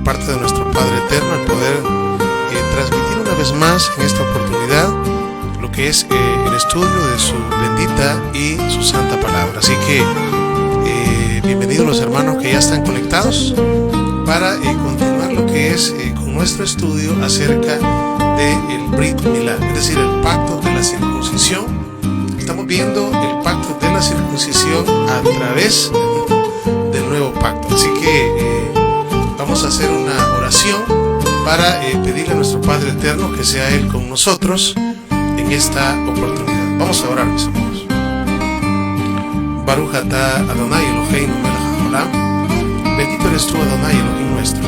parte de nuestro Padre Eterno el poder transmitir una vez más en esta oportunidad lo que es el estudio de su bendita y su santa palabra. Así que bienvenidos los hermanos que ya están conectados para continuar lo que es con nuestro estudio acerca del Brit Milá, es decir, el pacto de la circuncisión. Estamos viendo el pacto de la circuncisión a través del nuevo pacto. Así que vamos a hacer una oración para pedirle a nuestro Padre Eterno que sea Él con nosotros en esta oportunidad. Vamos a orar, mis amados. Baruch atah Adonai Eloheinu melech haolam. Bendito eres tú, Adonai Elohim nuestro,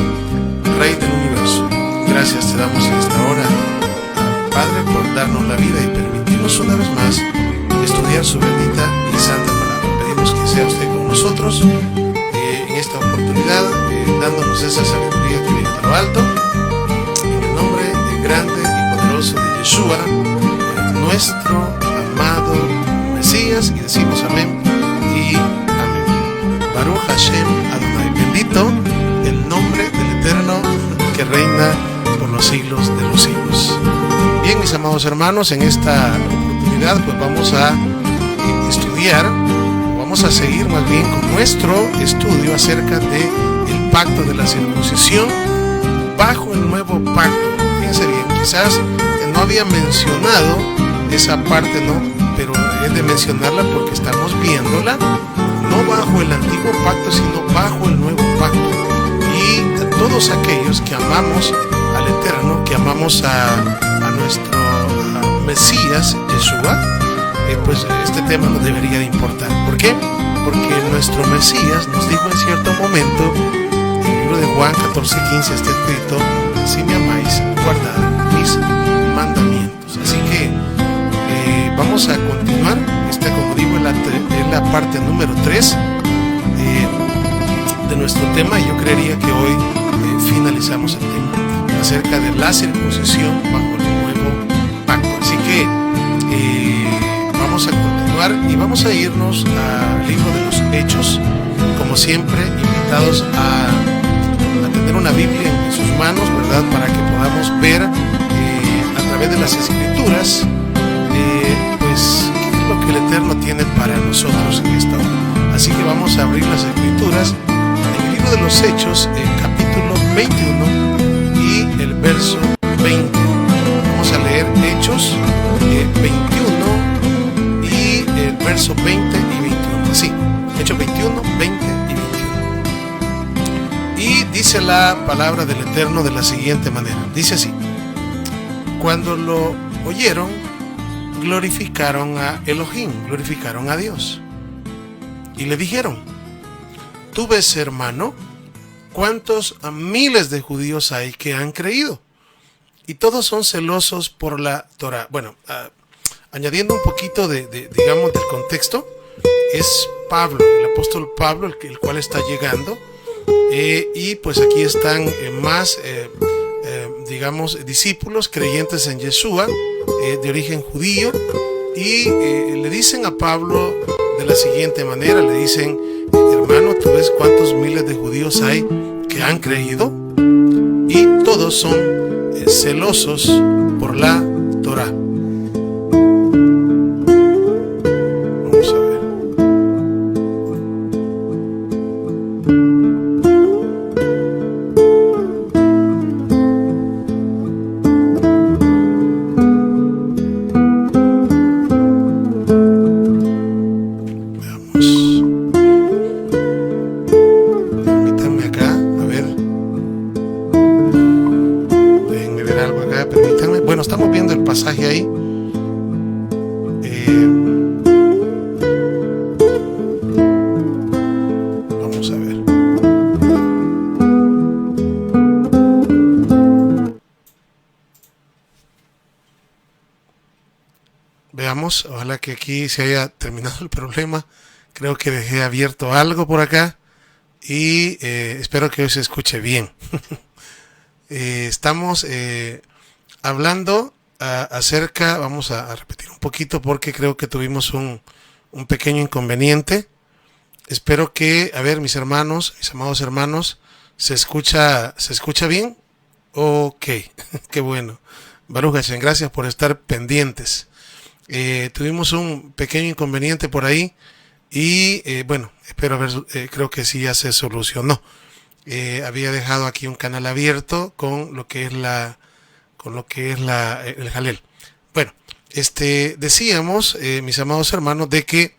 Rey del universo. Gracias te damos en esta hora, Padre, por darnos la vida y permitirnos una vez más estudiar su bendita y santa palabra. Pedimos que sea usted con nosotros en esta oportunidad, dándonos esa sabiduría que viene de lo alto, en el nombre grande y poderoso de Yeshua, nuestro amado Mesías, y decimos amén y amén. Baruch Hashem Adonai, bendito el nombre del Eterno que reina por los siglos de los siglos. Bien, mis amados hermanos, en esta oportunidad pues vamos a estudiar, vamos a seguir más bien con nuestro estudio acerca de el pacto de la circuncisión bajo el nuevo pacto. Fíjense bien, quizás no había mencionado esa parte, ¿no? Pero es de mencionarla porque estamos viéndola no bajo el antiguo pacto, sino bajo el nuevo pacto. Y a todos aquellos que amamos al Eterno, que amamos a nuestro Mesías, Yeshua, pues este tema nos debería de importar. ¿Por qué? Porque nuestro Mesías nos dijo en cierto momento, en el libro de Juan 14:15 está escrito: si me amáis, guardad mis mandamientos. Así que vamos a continuar. Esta, como digo, es la parte número 3 de nuestro tema. Yo creería que hoy finalizamos el tema acerca de la circuncisión bajo el nuevo pacto. Así que vamos a continuar y vamos a irnos al libro de los Hechos, como siempre, invitados a tener una Biblia en sus manos, ¿verdad? Para que podamos ver a través de las Escrituras pues qué es lo que el Eterno tiene para nosotros en esta hora. Así que vamos a abrir las Escrituras en el libro de los Hechos, capítulo 21 y el verso 20. Vamos a leer Hechos 21 y el verso 20 y 21. Así, Hechos 21, 20 y 21. Y dice la palabra del Eterno de la siguiente manera. Dice así: cuando lo oyeron, glorificaron a Elohim, glorificaron a Dios. Y le dijeron: tú ves, hermano, cuántos miles de judíos hay que han creído, y todos son celosos por la Torah. Bueno, añadiendo un poquito digamos, del contexto, es Pablo, el apóstol Pablo, el cual está llegando, y pues aquí están más, digamos, discípulos creyentes en Yeshua, de origen judío, y le dicen a Pablo de la siguiente manera, le dicen: hermano, tú ves cuántos miles de judíos hay que han creído, y todos son celosos por la Torah. Vamos a ver. Pasaje ahí. Vamos a ver. Veamos, ojalá que aquí se haya terminado el problema. Creo que dejé abierto algo por acá y espero que hoy se escuche bien. Estamos hablando acerca, vamos a repetir un poquito porque creo que tuvimos un pequeño inconveniente. Espero que, a ver, mis hermanos, mis amados hermanos, se escucha bien? Ok, qué bueno. Baruch Hashem, gracias por estar pendientes. Tuvimos un pequeño inconveniente por ahí y bueno, espero ver, creo que sí ya se solucionó. Había dejado aquí un canal abierto con lo que es el jalel. Bueno, decíamos, mis amados hermanos, de que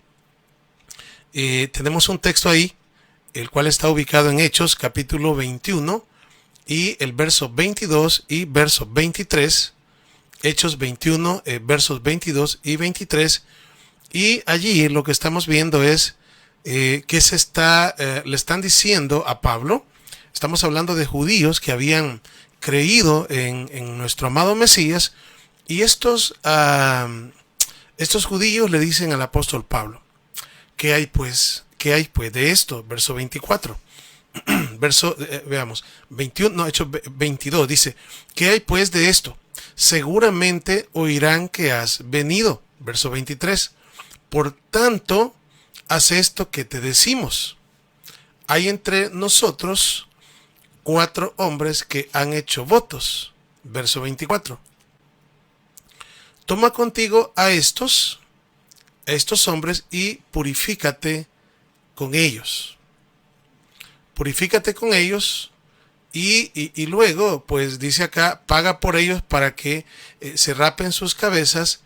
tenemos un texto ahí, el cual está ubicado en Hechos, capítulo 21, y el verso 22 y verso 23. Hechos 21, versos 22 y 23. Y allí lo que estamos viendo es que le están diciendo a Pablo. Estamos hablando de judíos que habían creído en nuestro amado Mesías. Y estos judíos le dicen al apóstol Pablo: ¿qué hay pues? ¿Qué hay pues de esto? Verso 24. Veamos, 21, no, Hechos 22 dice: ¿qué hay pues de esto? Seguramente oirán que has venido. Verso 23. Por tanto, haz esto que te decimos. Hay entre nosotros 4 hombres que han hecho votos. Verso 24. Toma contigo a estos hombres y purifícate con ellos. Purifícate con ellos y luego, pues dice acá, paga por ellos para que se rapen sus cabezas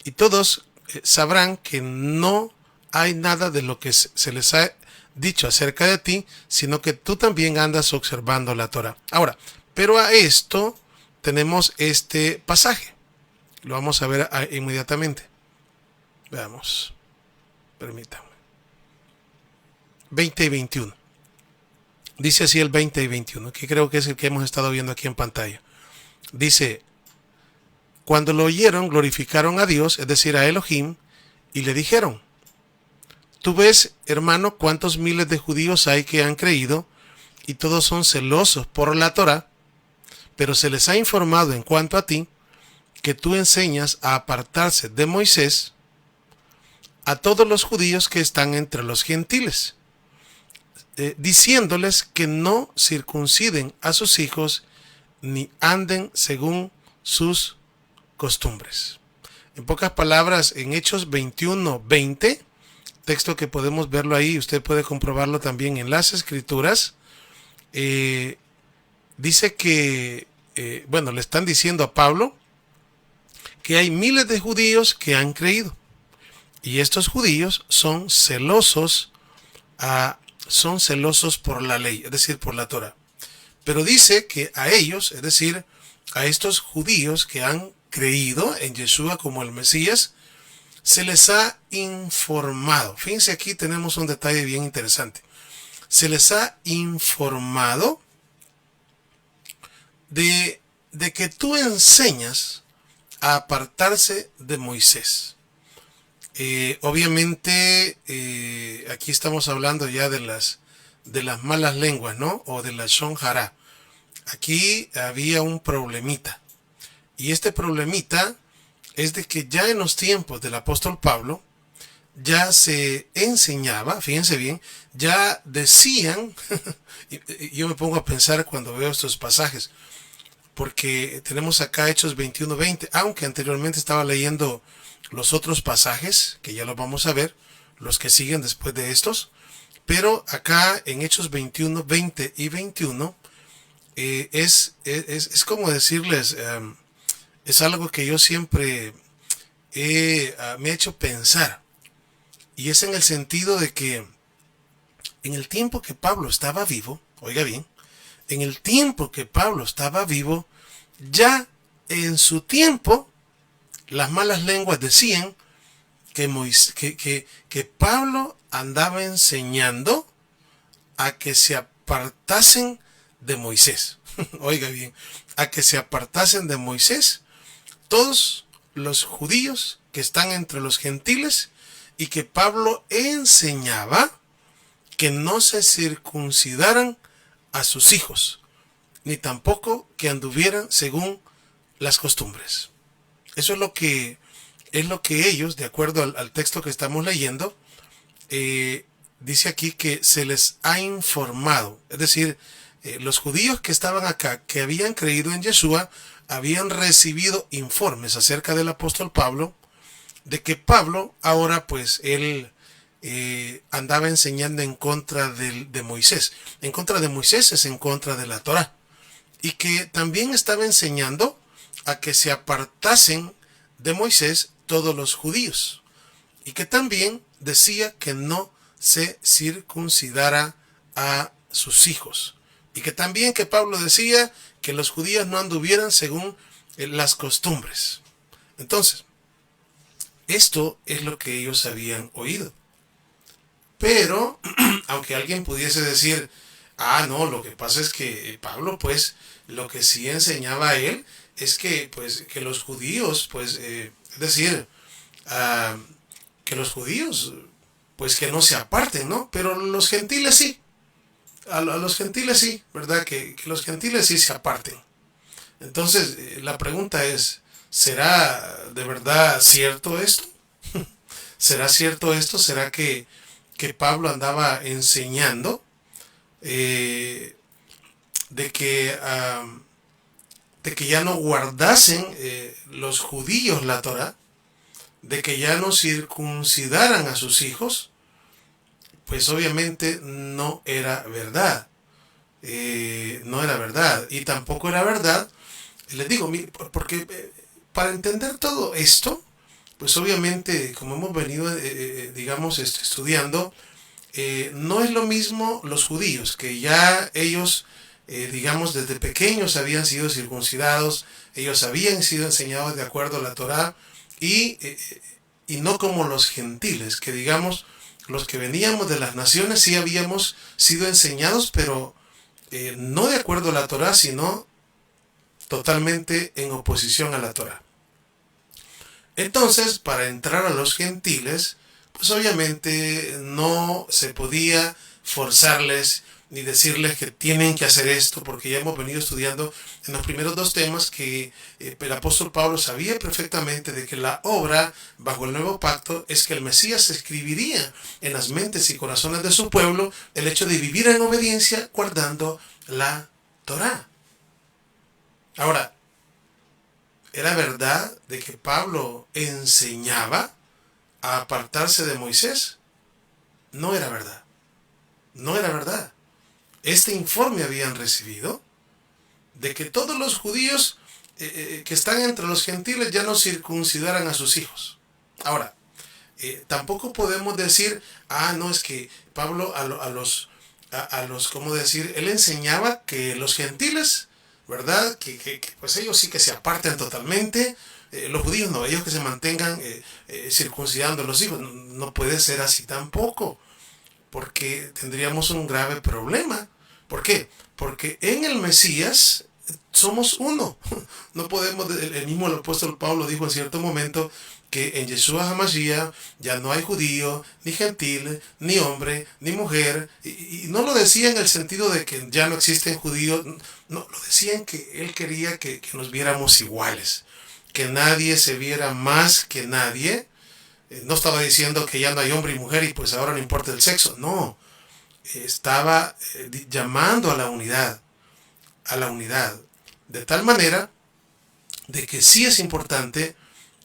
y todos sabrán que no hay nada de lo que se les ha dicho acerca de ti, sino que tú también andas observando la Torah. Ahora, pero a esto tenemos este pasaje. Lo vamos a ver inmediatamente. Veamos. Permítanme. 20 y 21. Dice así el 20 y 21, que creo que es el que hemos estado viendo aquí en pantalla. Dice: cuando lo oyeron, glorificaron a Dios, es decir, a Elohim, y le dijeron: tú ves, hermano, cuántos miles de judíos hay que han creído, y todos son celosos por la Torah, pero se les ha informado en cuanto a ti, que tú enseñas a apartarse de Moisés a todos los judíos que están entre los gentiles, diciéndoles que no circunciden a sus hijos ni anden según sus costumbres. En pocas palabras, en Hechos 21:20, texto que podemos verlo ahí, usted puede comprobarlo también en las Escrituras, dice que, le están diciendo a Pablo que hay miles de judíos que han creído. Y estos judíos son celosos por la ley, es decir, por la Torah. Pero dice que a ellos, es decir, a estos judíos que han creído en Yeshua como el Mesías, se les ha informado. Fíjense, aquí tenemos un detalle bien interesante. Se les ha informado de que tú enseñas a apartarse de Moisés. Obviamente aquí estamos hablando ya de las malas lenguas, ¿no? O de la Shon Hara. Aquí había un problemita. Y este problemita es de que ya en los tiempos del apóstol Pablo ya se enseñaba, fíjense bien, ya decían, yo me pongo a pensar cuando veo estos pasajes, porque tenemos acá Hechos 21:20, aunque anteriormente estaba leyendo los otros pasajes, que ya los vamos a ver, los que siguen después de estos, pero acá en Hechos 21:20 y 21, es como decirles, es algo que yo siempre me ha hecho pensar, y es en el sentido de que en el tiempo que Pablo estaba vivo, oiga bien, en el tiempo que Pablo estaba vivo, ya en su tiempo, las malas lenguas decían que Pablo andaba enseñando a que se apartasen de Moisés. Oiga bien, a que se apartasen de Moisés todos los judíos que están entre los gentiles, y que Pablo enseñaba que no se circuncidaran a sus hijos, ni tampoco que anduvieran según las costumbres. Eso es lo que ellos, de acuerdo al texto que estamos leyendo, dice aquí que se les ha informado. Es decir, los judíos que estaban acá, que habían creído en Yeshua, habían recibido informes acerca del apóstol Pablo, de que Pablo ahora pues él andaba enseñando en contra de Moisés. En contra de Moisés es en contra de la Torá. Y que también estaba enseñando a que se apartasen de Moisés todos los judíos. Y que también decía que no se circuncidara a sus hijos. Y que también que Pablo decía que los judíos no anduvieran según las costumbres. Entonces, esto es lo que ellos habían oído. Pero, aunque alguien pudiese decir, no, lo que pasa es que Pablo, pues, lo que sí enseñaba a él es que, pues, que los judíos, pues, es decir, que los judíos, pues, que no se aparten, ¿no? Pero los gentiles sí. A los gentiles sí, ¿verdad? Que los gentiles sí se aparten. Entonces, la pregunta es, ¿será de verdad cierto esto? ¿Será cierto esto? ¿Será que Pablo andaba enseñando de que ya no guardasen los judíos la Torá, de que ya no circuncidaran a sus hijos? Pues obviamente no era verdad. No era verdad. Y tampoco era verdad, les digo, porque para entender todo esto, pues obviamente, como hemos venido, digamos, estudiando, no es lo mismo los judíos, que ya ellos, digamos, desde pequeños habían sido circuncidados, ellos habían sido enseñados de acuerdo a la Torá, y no como los gentiles, que digamos, los que veníamos de las naciones sí habíamos sido enseñados, pero no de acuerdo a la Torá, sino totalmente en oposición a la Torá. Entonces, para entrar a los gentiles, pues obviamente no se podía forzarles ni decirles que tienen que hacer esto, porque ya hemos venido estudiando en los primeros dos temas que el apóstol Pablo sabía perfectamente de que la obra bajo el nuevo pacto es que el Mesías escribiría en las mentes y corazones de su pueblo el hecho de vivir en obediencia guardando la Torá. Ahora, ¿era verdad de que Pablo enseñaba a apartarse de Moisés? No era verdad. No era verdad. Este informe habían recibido de que todos los judíos que están entre los gentiles ya no circuncidaran a sus hijos. Ahora, tampoco podemos decir, no, es que Pablo a los, ¿cómo decir? Él enseñaba que los gentiles, ¿verdad? Que pues ellos sí que se aparten totalmente, los judíos no, ellos que se mantengan circuncidando a los hijos. No puede ser así tampoco, porque tendríamos un grave problema. ¿Por qué? Porque en el Mesías somos uno. No podemos, el mismo apóstol Pablo dijo en cierto momento que en Yeshua HaMashiach ya no hay judío, ni gentil, ni hombre, ni mujer, y no lo decía en el sentido de que ya no existen judíos, no, lo decía en que él quería que nos viéramos iguales, que nadie se viera más que nadie. No estaba diciendo que ya no hay hombre y mujer y pues ahora no importa el sexo, no, estaba llamando a la unidad, de tal manera de que sí es importante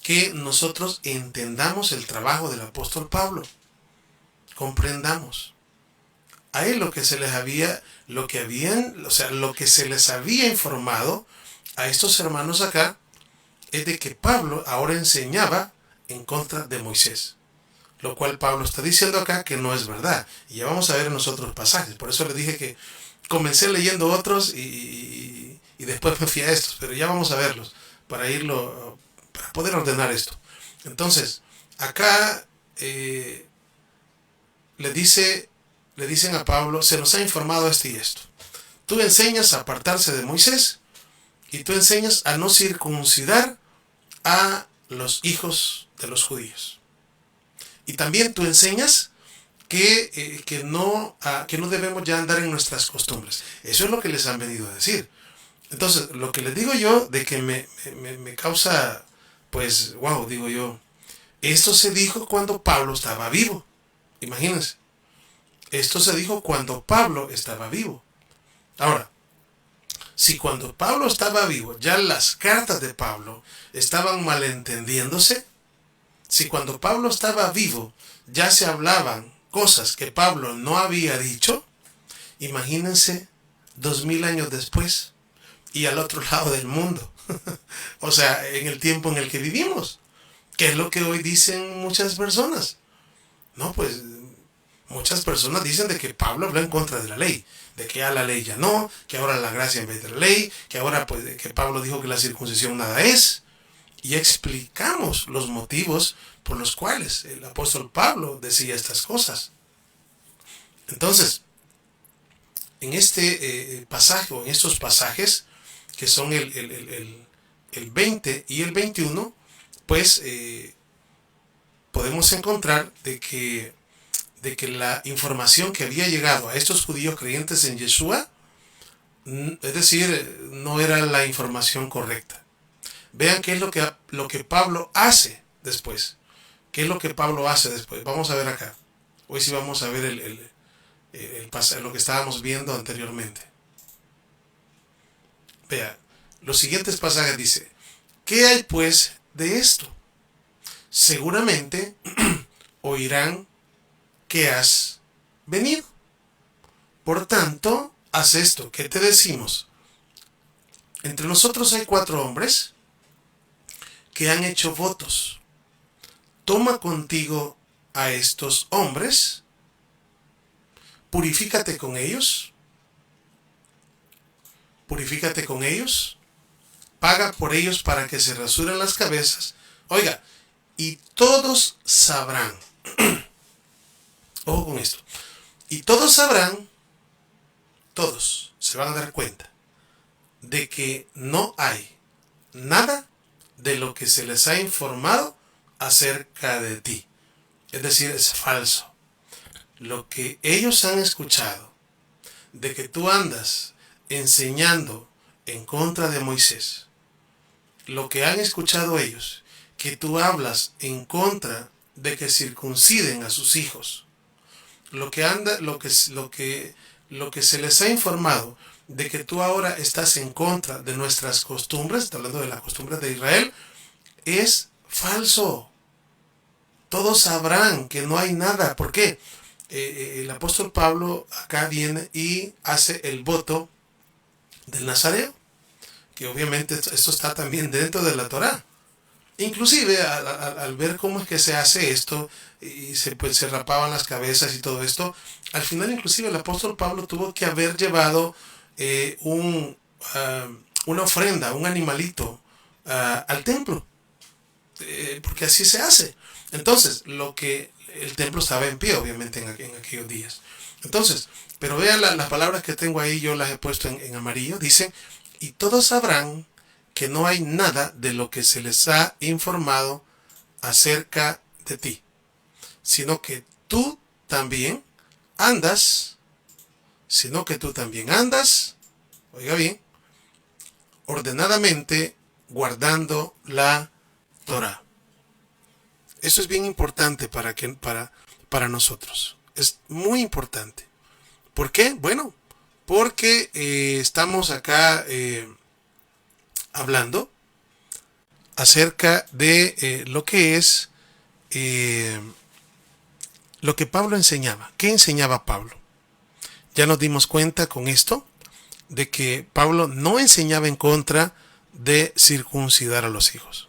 que nosotros entendamos el trabajo del apóstol Pablo, comprendamos. A él lo que se les había, lo que se les había informado a estos hermanos acá es de que Pablo ahora enseñaba en contra de Moisés, lo cual Pablo está diciendo acá que no es verdad, y ya vamos a ver en los otros pasajes. Por eso les dije que comencé leyendo otros y después me fui a estos, pero ya vamos a verlos para poder ordenar esto. Entonces, acá le dicen a Pablo, se nos ha informado esto y esto. Tú enseñas a apartarse de Moisés y tú enseñas a no circuncidar a los hijos de los judíos. Y también tú enseñas que no debemos ya andar en nuestras costumbres. Eso es lo que les han venido a decir. Entonces, lo que les digo yo, de que me causa, pues, wow, digo yo, esto se dijo cuando Pablo estaba vivo. Imagínense. Esto se dijo cuando Pablo estaba vivo. Ahora, si cuando Pablo estaba vivo, ya las cartas de Pablo estaban malentendiéndose, si cuando Pablo estaba vivo ya se hablaban cosas que Pablo no había dicho, imagínense 2000 años después y al otro lado del mundo. O sea, en el tiempo en el que vivimos. ¿Qué es lo que hoy dicen muchas personas? No, pues muchas personas dicen de que Pablo habló en contra de la ley, de que a la ley ya no, que ahora la gracia en vez de la ley, que ahora pues que Pablo dijo que la circuncisión nada es. Y explicamos los motivos por los cuales el apóstol Pablo decía estas cosas. Entonces, en este pasaje o en estos pasajes, que son el 20 y el 21, pues podemos encontrar de que la información que había llegado a estos judíos creyentes en Yeshua, es decir, no era la información correcta. Vean qué es lo que Pablo hace después. ¿Qué es lo que Pablo hace después? Vamos a ver acá. Hoy sí vamos a ver lo que estábamos viendo anteriormente. Vea, los siguientes pasajes dice: ¿qué hay pues de esto? Seguramente oirán que has venido. Por tanto, haz esto. ¿Qué te decimos? Entre nosotros hay 4 hombres que han hecho votos. Toma contigo a estos hombres, purifícate con ellos, paga por ellos para que se rasuren las cabezas. Oiga, y todos sabrán, ojo con esto, y todos sabrán, todos se van a dar cuenta de que no hay nada de lo que se les ha informado acerca de ti. Es decir, es falso. Lo que ellos han escuchado de que tú andas enseñando en contra de Moisés, lo que han escuchado ellos, que tú hablas en contra de que circunciden a sus hijos, lo que se les ha informado de que tú ahora estás en contra de nuestras costumbres, está hablando de las costumbres de Israel, es falso. Todos sabrán que no hay nada. ¿Por qué? El apóstol Pablo acá viene y hace el voto del Nazareo, que obviamente esto está también dentro de la Torá. Inclusive al ver cómo es que se hace esto y se rapaban las cabezas y todo esto, al final inclusive el apóstol Pablo tuvo que haber llevado una ofrenda, un animalito al templo, porque así se hace. Entonces, el templo estaba en pie, obviamente, en aquellos días. Entonces, pero vean las palabras que tengo ahí, yo las he puesto en amarillo. Dice: y todos sabrán que no hay nada de lo que se les ha informado acerca de ti, sino que tú también andas, oiga bien, ordenadamente guardando la Torah. Eso es bien importante para nosotros. Es muy importante. ¿Por qué? Bueno, porque estamos acá hablando acerca de lo que es lo que Pablo enseñaba. ¿Qué enseñaba Pablo? Ya nos dimos cuenta con esto de que Pablo no enseñaba en contra de circuncidar a los hijos.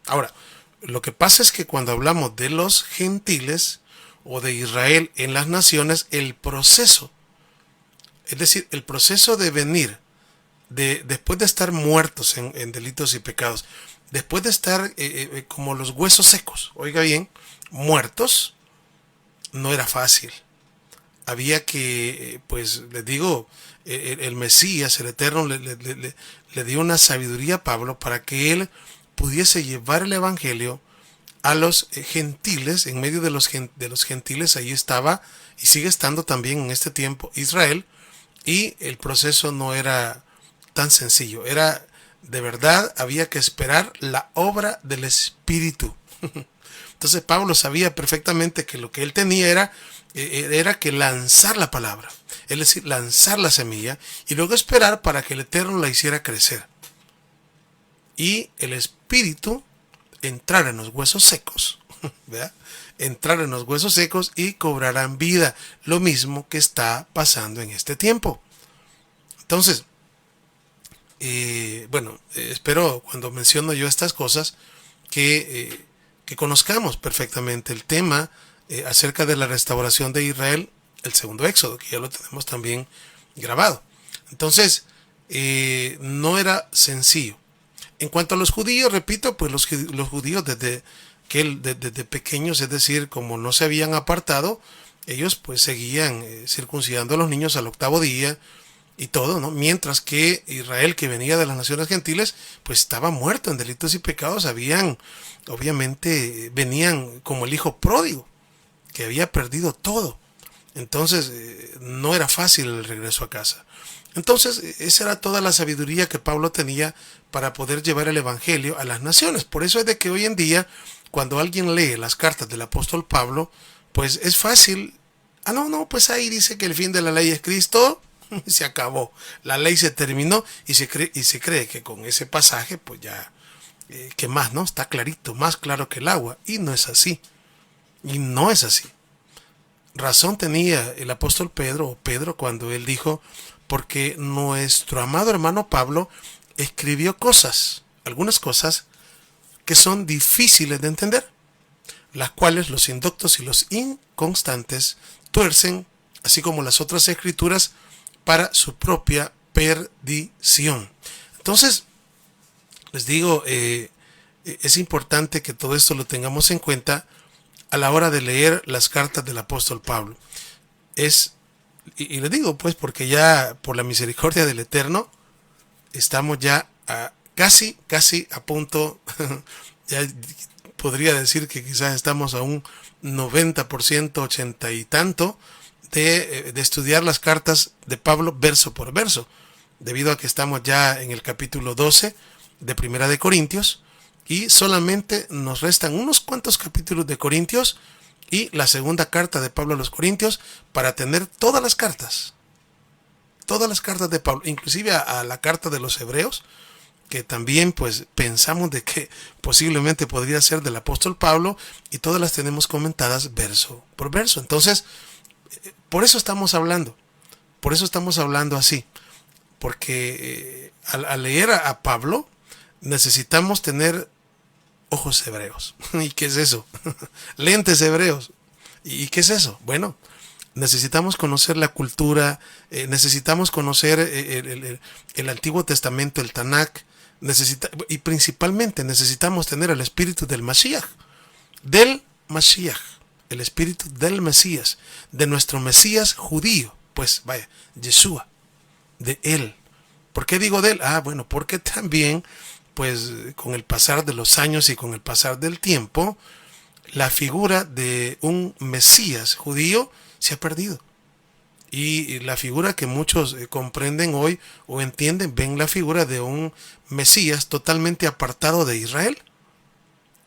Ahora, lo que pasa es que cuando hablamos de los gentiles o de Israel en las naciones, el proceso, es decir, el proceso de venir, después de estar muertos en delitos y pecados, después de estar como los huesos secos, oiga bien, muertos, no era fácil. Había que, pues les digo, el Mesías, el Eterno, le dio una sabiduría a Pablo para que él pudiese llevar el evangelio a los gentiles. En medio de los gentiles ahí estaba y sigue estando también en este tiempo Israel, y el proceso no era tan sencillo, era de verdad, había que esperar la obra del Espíritu. Entonces Pablo sabía perfectamente que lo que él tenía era que lanzar la palabra, es decir, lanzar la semilla y luego esperar para que el Eterno la hiciera crecer. Y el Espíritu entrar en los huesos secos, ¿verdad? Entrar en los huesos secos y cobrarán vida, lo mismo que está pasando en este tiempo. Entonces, espero cuando menciono yo estas cosas que conozcamos perfectamente el tema acerca de la restauración de Israel, el segundo Éxodo, que ya lo tenemos también grabado. Entonces, no era sencillo. En cuanto a los judíos, repito, pues los judíos desde pequeños, es decir, como no se habían apartado, ellos pues seguían circuncidando a los niños al 8º día y todo, ¿no? Mientras que Israel, que venía de las naciones gentiles, pues estaba muerto en delitos y pecados. Obviamente venían como el hijo pródigo, que había perdido todo. Entonces no era fácil el regreso a casa. Entonces esa era toda la sabiduría que Pablo tenía para poder llevar el evangelio a las naciones. Por eso es de que hoy en día, cuando alguien lee las cartas del apóstol Pablo, pues es fácil. Pues ahí dice que el fin de la ley es Cristo. Se acabó, la ley se terminó y se cree que con ese pasaje pues ya, ¿qué más, no? Está clarito, más claro que el agua, y no es así, razón tenía el apóstol Pedro cuando él dijo, porque nuestro amado hermano Pablo escribió algunas cosas que son difíciles de entender, las cuales los indoctos y los inconstantes tuercen, así como las otras escrituras, para su propia perdición. Entonces, les digo, es importante que todo esto lo tengamos en cuenta a la hora de leer las cartas del apóstol Pablo. Y les digo, pues, porque ya por la misericordia del Eterno, estamos ya casi a punto, ya podría decir que quizás estamos a un 90%, 80 y tanto, de estudiar las cartas de Pablo verso por verso, debido a que estamos ya en el capítulo 12 de Primera de Corintios y solamente nos restan unos cuantos capítulos de Corintios y la segunda carta de Pablo a los Corintios para tener todas las cartas de Pablo, inclusive a la carta de los Hebreos, que también pues pensamos de que posiblemente podría ser del apóstol Pablo, y todas las tenemos comentadas verso por verso. Entonces, por eso estamos hablando así, porque al leer a Pablo necesitamos tener ojos hebreos. ¿Y qué es eso? Lentes hebreos. ¿Y qué es eso? Bueno, necesitamos conocer la cultura, necesitamos conocer el Antiguo Testamento, el Tanakh, y principalmente necesitamos tener el espíritu del Mashiach, el espíritu del Mesías, de nuestro Mesías judío, pues vaya, Yeshua, de él. ¿Por qué digo de él? Bueno, porque también, pues con el pasar de los años y con el pasar del tiempo, la figura de un Mesías judío se ha perdido. Y la figura que muchos comprenden hoy o entienden, ven la figura de un Mesías totalmente apartado de Israel.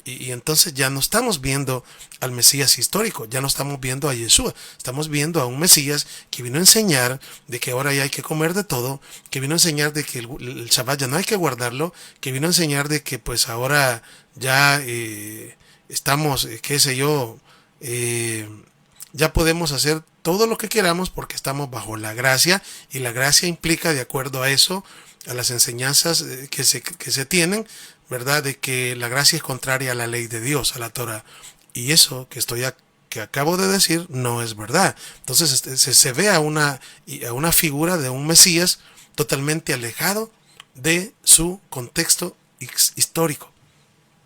Y entonces ya no estamos viendo al Mesías histórico, ya no estamos viendo a Yeshua, estamos viendo a un Mesías que vino a enseñar de que ahora ya hay que comer de todo, que vino a enseñar de que el Shabbat ya no hay que guardarlo, que vino a enseñar de que pues ahora ya estamos, ya podemos hacer todo lo que queramos porque estamos bajo la gracia, y la gracia implica, de acuerdo a eso, a las enseñanzas que se tienen, ¿verdad?, de que la gracia es contraria a la ley de Dios, a la Torah. Y eso que acabo de decir no es verdad. Entonces se ve a una figura de un Mesías totalmente alejado de su contexto histórico.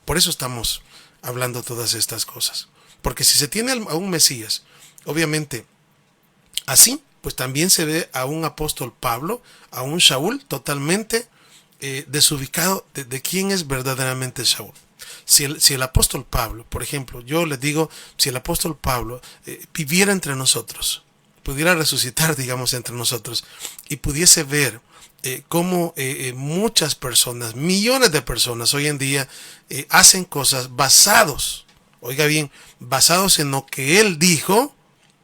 Por eso estamos hablando todas estas cosas. Porque si se tiene a un Mesías, obviamente, así, pues también se ve a un apóstol Pablo, a un Shaul totalmente desubicado de quién es verdaderamente Shaul. Si el apóstol Pablo, por ejemplo, yo les digo, si el apóstol Pablo viviera entre nosotros, pudiera resucitar, digamos, entre nosotros, y pudiese ver cómo muchas personas, millones de personas hoy en día hacen cosas basados, oiga bien, basados en lo que él dijo,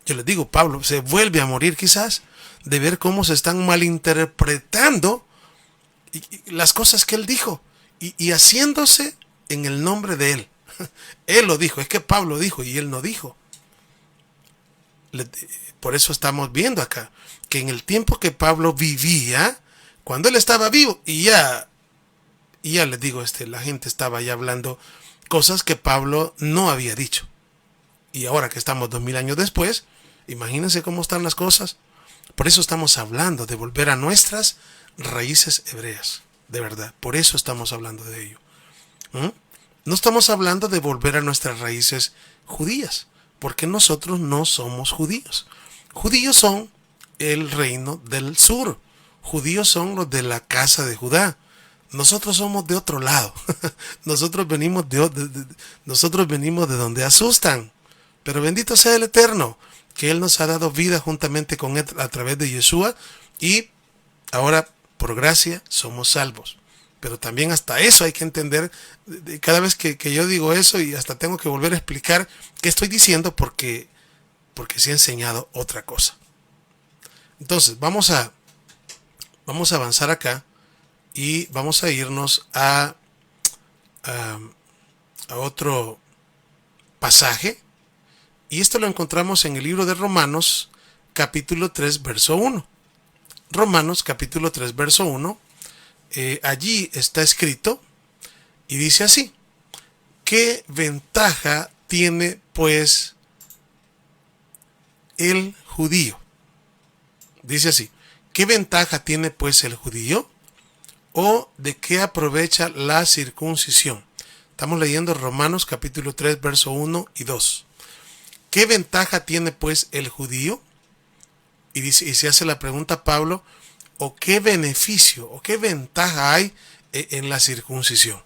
Yo les digo, Pablo se vuelve a morir quizás de ver cómo se están malinterpretando las cosas que él dijo y haciéndose en el nombre de él. Él lo dijo, es que Pablo dijo y él no dijo. Por eso estamos viendo acá que en el tiempo que Pablo vivía, cuando él estaba vivo, y ya les digo, la gente estaba ya hablando cosas que Pablo no había dicho. Y ahora que estamos 2000 años después, imagínense cómo están las cosas. Por eso estamos hablando de volver a nuestras raíces hebreas, de verdad. Por eso estamos hablando de ello. No estamos hablando de volver a nuestras raíces judías, porque nosotros no somos judíos. Judíos son el reino del sur. Judíos son los de la casa de Judá. Nosotros somos de otro lado. Nosotros venimos de donde asustan. Pero bendito sea el Eterno, que Él nos ha dado vida juntamente con Él a través de Yeshua, y ahora por gracia somos salvos. Pero también hasta eso hay que entender, cada vez que yo digo eso, y hasta tengo que volver a explicar qué estoy diciendo, porque sí he enseñado otra cosa. Entonces vamos a avanzar acá y vamos a irnos a otro pasaje, y esto lo encontramos en el libro de Romanos capítulo 3 verso 1. Romanos capítulo 3 verso 1. Allí está escrito y dice así: ¿qué ventaja tiene pues el judío? Dice así: ¿qué ventaja tiene pues el judío? ¿O de qué aprovecha la circuncisión? Estamos leyendo Romanos capítulo 3 verso 1 y 2. ¿Qué ventaja tiene pues el judío? Y se hace la pregunta Pablo: ¿o qué beneficio o qué ventaja hay en la circuncisión?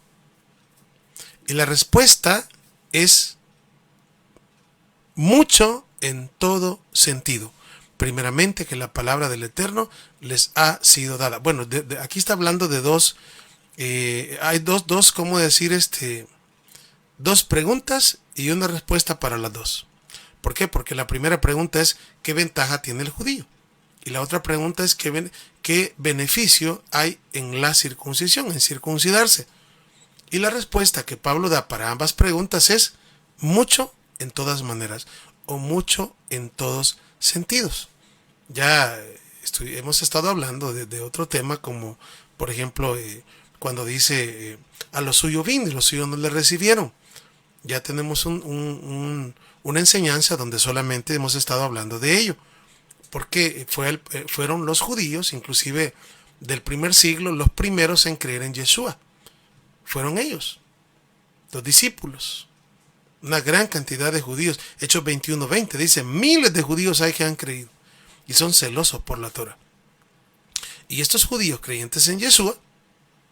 Y la respuesta es mucho en todo sentido. Primeramente, que la palabra del Eterno les ha sido dada. Bueno, aquí está hablando de dos, hay dos, ¿cómo decir? Dos preguntas y una respuesta para las dos. ¿Por qué? Porque la primera pregunta es: ¿qué ventaja tiene el judío? Y la otra pregunta es: ¿qué beneficio hay en la circuncisión, en circuncidarse? Y la respuesta que Pablo da para ambas preguntas es mucho en todas maneras, o mucho en todos sentidos. Ya hemos estado hablando de otro tema, como por ejemplo cuando dice a lo suyo vino y los suyos no le recibieron. Ya tenemos una enseñanza donde solamente hemos estado hablando de ello, porque fueron los judíos, inclusive del primer siglo, los primeros en creer en Yeshua. Fueron ellos, los discípulos, una gran cantidad de judíos. Hechos 21:20 dice: miles de judíos hay que han creído y son celosos por la Torah. Y estos judíos creyentes en Yeshua,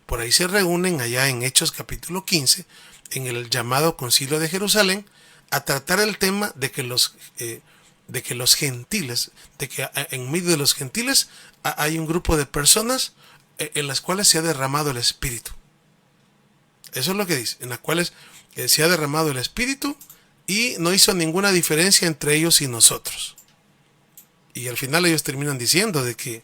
por ahí se reúnen allá en Hechos capítulo 15, en el llamado Concilio de Jerusalén, a tratar el tema de que los gentiles, de que en medio de los gentiles hay un grupo de personas en las cuales se ha derramado el Espíritu. Eso es lo que dice, en las cuales se ha derramado el Espíritu y no hizo ninguna diferencia entre ellos y nosotros. Y al final ellos terminan diciendo de que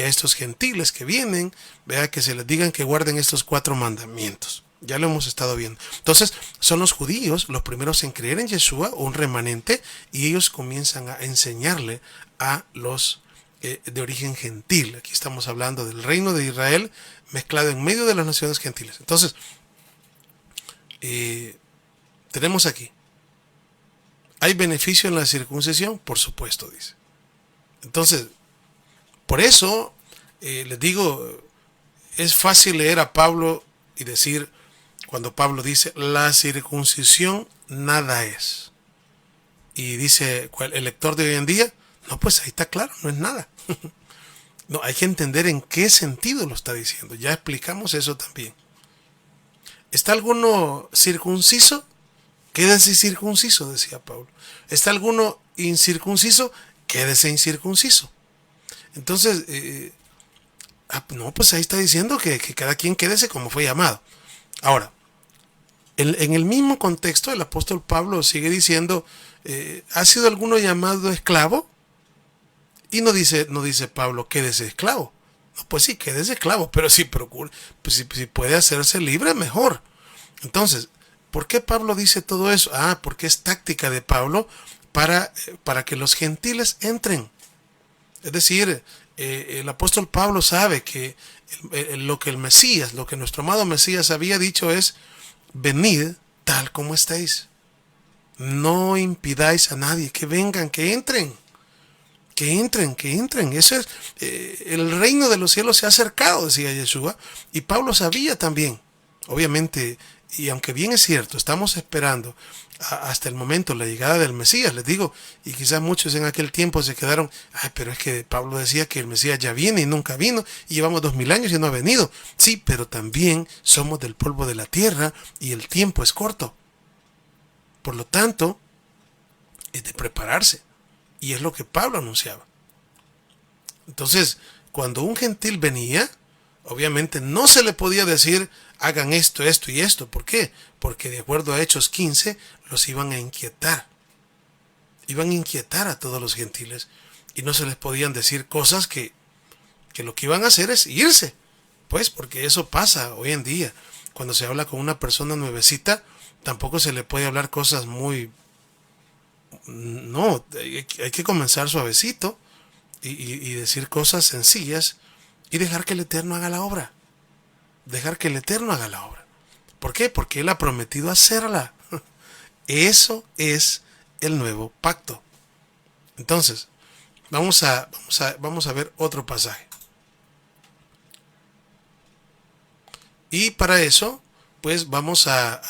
a estos gentiles que vienen, vea, que se les digan que guarden estos 4 mandamientos. Ya lo hemos estado viendo. Entonces, son los judíos los primeros en creer en Yeshua, un remanente, y ellos comienzan a enseñarle a los de origen gentil. Aquí estamos hablando del reino de Israel mezclado en medio de las naciones gentiles. Entonces, tenemos aquí: ¿hay beneficio en la circuncisión? Por supuesto, dice. Entonces, por eso les digo, es fácil leer a Pablo y decir, cuando Pablo dice: la circuncisión nada es. Y dice el lector de hoy en día: no, pues ahí está claro, no es nada. No, hay que entender en qué sentido lo está diciendo. Ya explicamos eso también. ¿Está alguno circunciso? Quédese circunciso, decía Pablo. ¿Está alguno incircunciso? Quédese incircunciso. Entonces, no, pues ahí está diciendo que cada quien quédese como fue llamado. Ahora, en el mismo contexto, el apóstol Pablo sigue diciendo ¿Ha sido alguno llamado esclavo? Y no dice Pablo, quédese esclavo. No, pues sí, quédese esclavo, pero sí procure, pues si puede hacerse libre, mejor. Entonces, ¿por qué Pablo dice todo eso? Porque es táctica de Pablo para que los gentiles entren. Es decir, el apóstol Pablo sabe que lo que el Mesías, lo que nuestro amado Mesías había dicho es: venid tal como estáis. No impidáis a nadie que vengan, que entren. Que entren, que entren. Eso es, el reino de los cielos se ha acercado, decía Yeshua. Y Pablo sabía también, obviamente, y aunque bien es cierto, estamos esperando hasta el momento la llegada del Mesías, les digo, y quizás muchos en aquel tiempo se quedaron: pero es que Pablo decía que el Mesías ya viene y nunca vino, y llevamos 2000 años y no ha venido. Sí, pero también somos del polvo de la tierra y el tiempo es corto. Por lo tanto, es de prepararse. Y es lo que Pablo anunciaba. Entonces, cuando un gentil venía, obviamente no se le podía decir: hagan esto, esto y esto. ¿Por qué? Porque de acuerdo a Hechos 15, los iban a inquietar. Iban a inquietar a todos los gentiles. Y no se les podían decir cosas que lo que iban a hacer es irse. Pues porque eso pasa hoy en día. Cuando se habla con una persona nuevecita, tampoco se le puede hablar cosas muy... No, hay que comenzar suavecito y decir cosas sencillas y dejar que el Eterno haga la obra. Dejar que el Eterno haga la obra. ¿Por qué? Porque Él ha prometido hacerla. Eso es el nuevo pacto. Entonces, vamos a ver otro pasaje. Y para eso, pues vamos a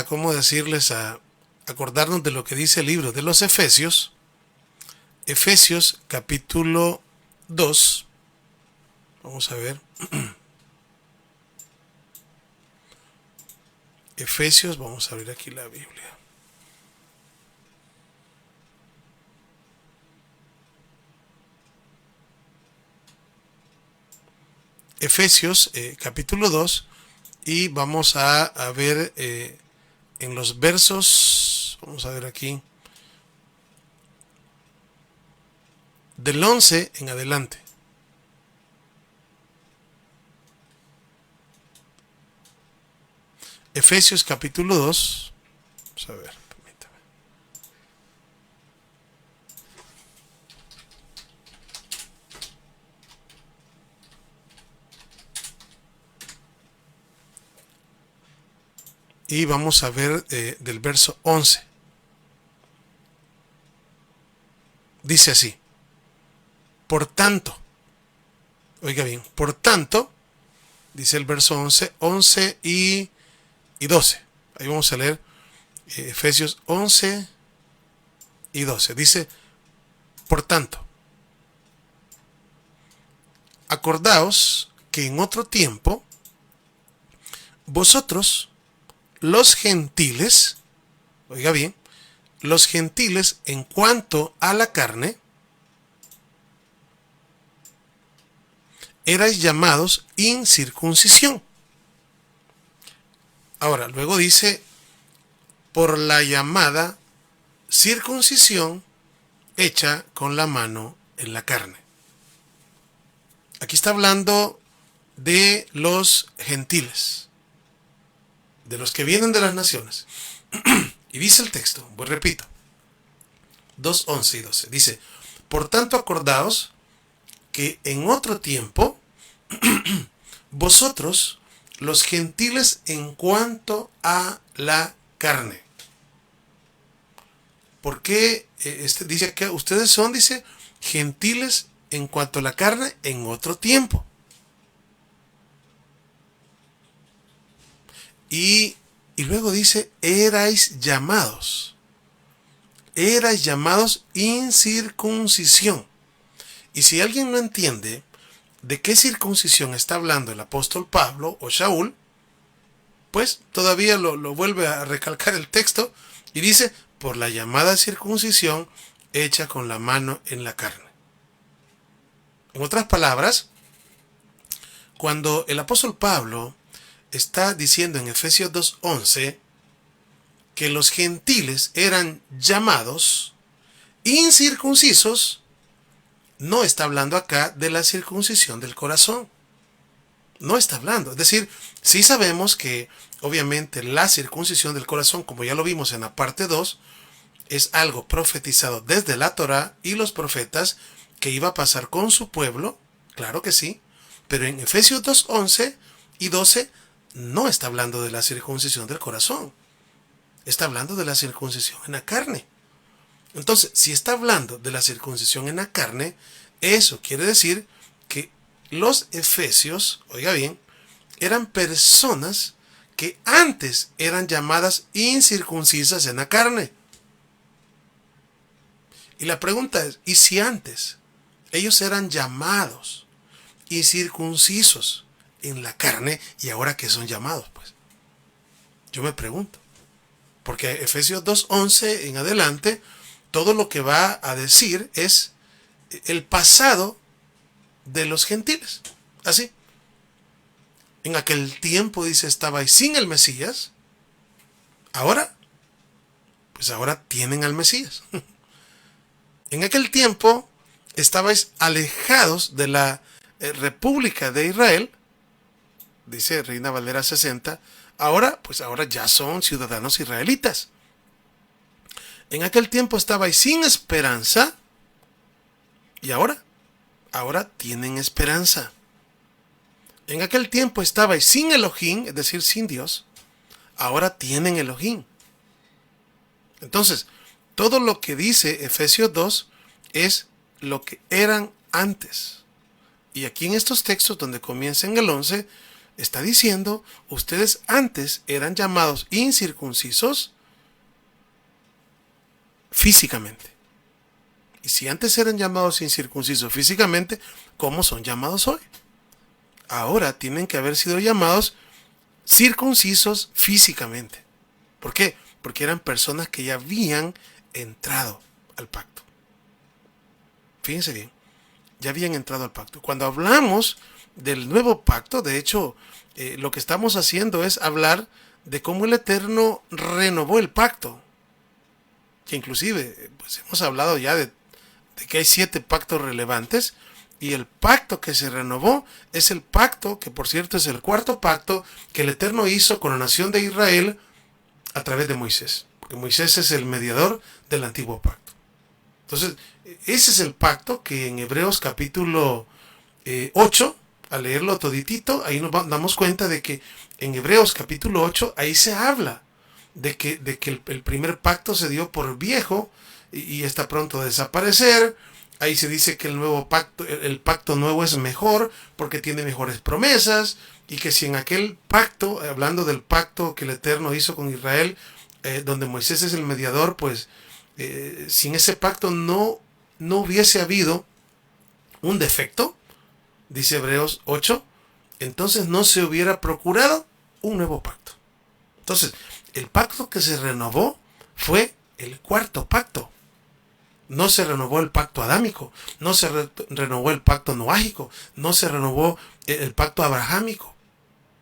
¿cómo decirles? A acordarnos de lo que dice el libro de los Efesios. Efesios capítulo 2. Vamos a ver. Efesios, vamos a abrir aquí la Biblia. Efesios capítulo 2, y vamos a ver en los versos, vamos a ver aquí, del 11 en adelante. Efesios capítulo 2, vamos a ver, permítame. Y vamos a ver del verso 11. Dice así: por tanto, oiga bien, por tanto, dice el verso 11 y 12. Ahí vamos a leer Efesios 11 y 12. Dice: por tanto, acordaos que en otro tiempo vosotros, los gentiles, oiga bien, los gentiles en cuanto a la carne, erais llamados incircuncisión. Ahora, luego dice: por la llamada circuncisión hecha con la mano en la carne. Aquí está hablando de los gentiles, de los que vienen de las naciones. Y dice el texto, pues repito, 2, 11 y 12. Dice: por tanto, acordaos que en otro tiempo vosotros, los gentiles en cuanto a la carne. ¿Por qué dice que ustedes son, dice, gentiles en cuanto a la carne en otro tiempo? Y luego dice: erais llamados incircuncisión. Y si alguien no entiende de qué circuncisión está hablando el apóstol Pablo o Shaul, pues todavía lo vuelve a recalcar el texto y dice: por la llamada circuncisión hecha con la mano en la carne. En otras palabras, cuando el apóstol Pablo está diciendo en Efesios 2:11 que los gentiles eran llamados incircuncisos, no está hablando acá de la circuncisión del corazón. No está hablando. Es decir, sí sabemos que obviamente la circuncisión del corazón, como ya lo vimos en la parte 2, es algo profetizado desde la Torá y los profetas que iba a pasar con su pueblo, claro que sí, pero en Efesios 2:11 y 12 no está hablando de la circuncisión del corazón, está hablando de la circuncisión en la carne. Entonces, si está hablando de la circuncisión en la carne, eso quiere decir que los efesios, oiga bien, eran personas que antes eran llamadas incircuncisas en la carne. Y la pregunta es, ¿y si antes ellos eran llamados incircuncisos en la carne, y ahora qué son llamados? Pues yo me pregunto, porque Efesios 2:11 en adelante, todo lo que va a decir es el pasado de los gentiles. Así. En aquel tiempo, dice, estabais sin el Mesías. Ahora, pues ahora tienen al Mesías. En aquel tiempo estabais alejados de la República de Israel, dice Reina Valera 60. Ahora, pues ahora ya son ciudadanos israelitas. En aquel tiempo estabais sin esperanza. ¿Y ahora? Ahora tienen esperanza. En aquel tiempo estabais sin Elohim, es decir, sin Dios. Ahora tienen Elohim. Entonces, todo lo que dice Efesios 2 es lo que eran antes. Y aquí en estos textos donde comienza en el 11, está diciendo, ustedes antes eran llamados incircuncisos físicamente. Y si antes eran llamados incircuncisos físicamente, ¿cómo son llamados hoy? Ahora tienen que haber sido llamados circuncisos físicamente. ¿Por qué? Porque eran personas que ya habían entrado al pacto. Fíjense bien, ya habían entrado al pacto. Cuando hablamos del nuevo pacto, de hecho, lo que estamos haciendo es hablar de cómo el Eterno renovó el pacto. Que inclusive, pues hemos hablado ya de que hay 7 pactos relevantes, y el pacto que se renovó es el pacto, que por cierto es el 4.º pacto que el Eterno hizo con la nación de Israel a través de Moisés. Porque Moisés es el mediador del antiguo pacto. Entonces, ese es el pacto que en Hebreos capítulo 8, al leerlo toditito, ahí nos damos cuenta de que en Hebreos capítulo 8, ahí se habla de que el primer pacto se dio por viejo y está pronto a desaparecer. Ahí se dice que el nuevo pacto, el pacto nuevo es mejor porque tiene mejores promesas, y que si en aquel pacto, hablando del pacto que el Eterno hizo con Israel, donde Moisés es el mediador, pues si en ese pacto no hubiese habido un defecto, dice Hebreos 8, entonces no se hubiera procurado un nuevo pacto. Entonces, el pacto que se renovó fue el 4.º pacto. No se renovó el pacto adámico, no se renovó el pacto noágico, no se renovó el pacto abrahámico.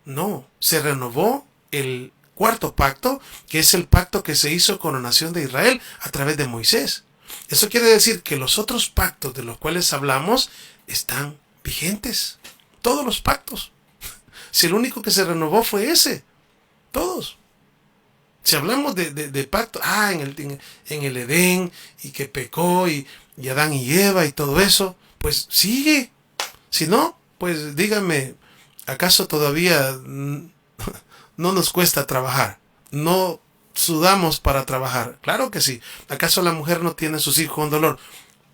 No, se renovó el 4.º pacto, que es el pacto que se hizo con la nación de Israel a través de Moisés. Eso quiere decir que los otros pactos de los cuales hablamos están vigentes. Todos los pactos. Si el único que se renovó fue ese. Todos. Si hablamos de pacto, en el Edén, y que pecó, y Adán y Eva y todo eso, pues sigue. Si no, pues díganme, ¿acaso todavía no nos cuesta trabajar? ¿No sudamos para trabajar? Claro que sí. ¿Acaso la mujer no tiene sus hijos con dolor?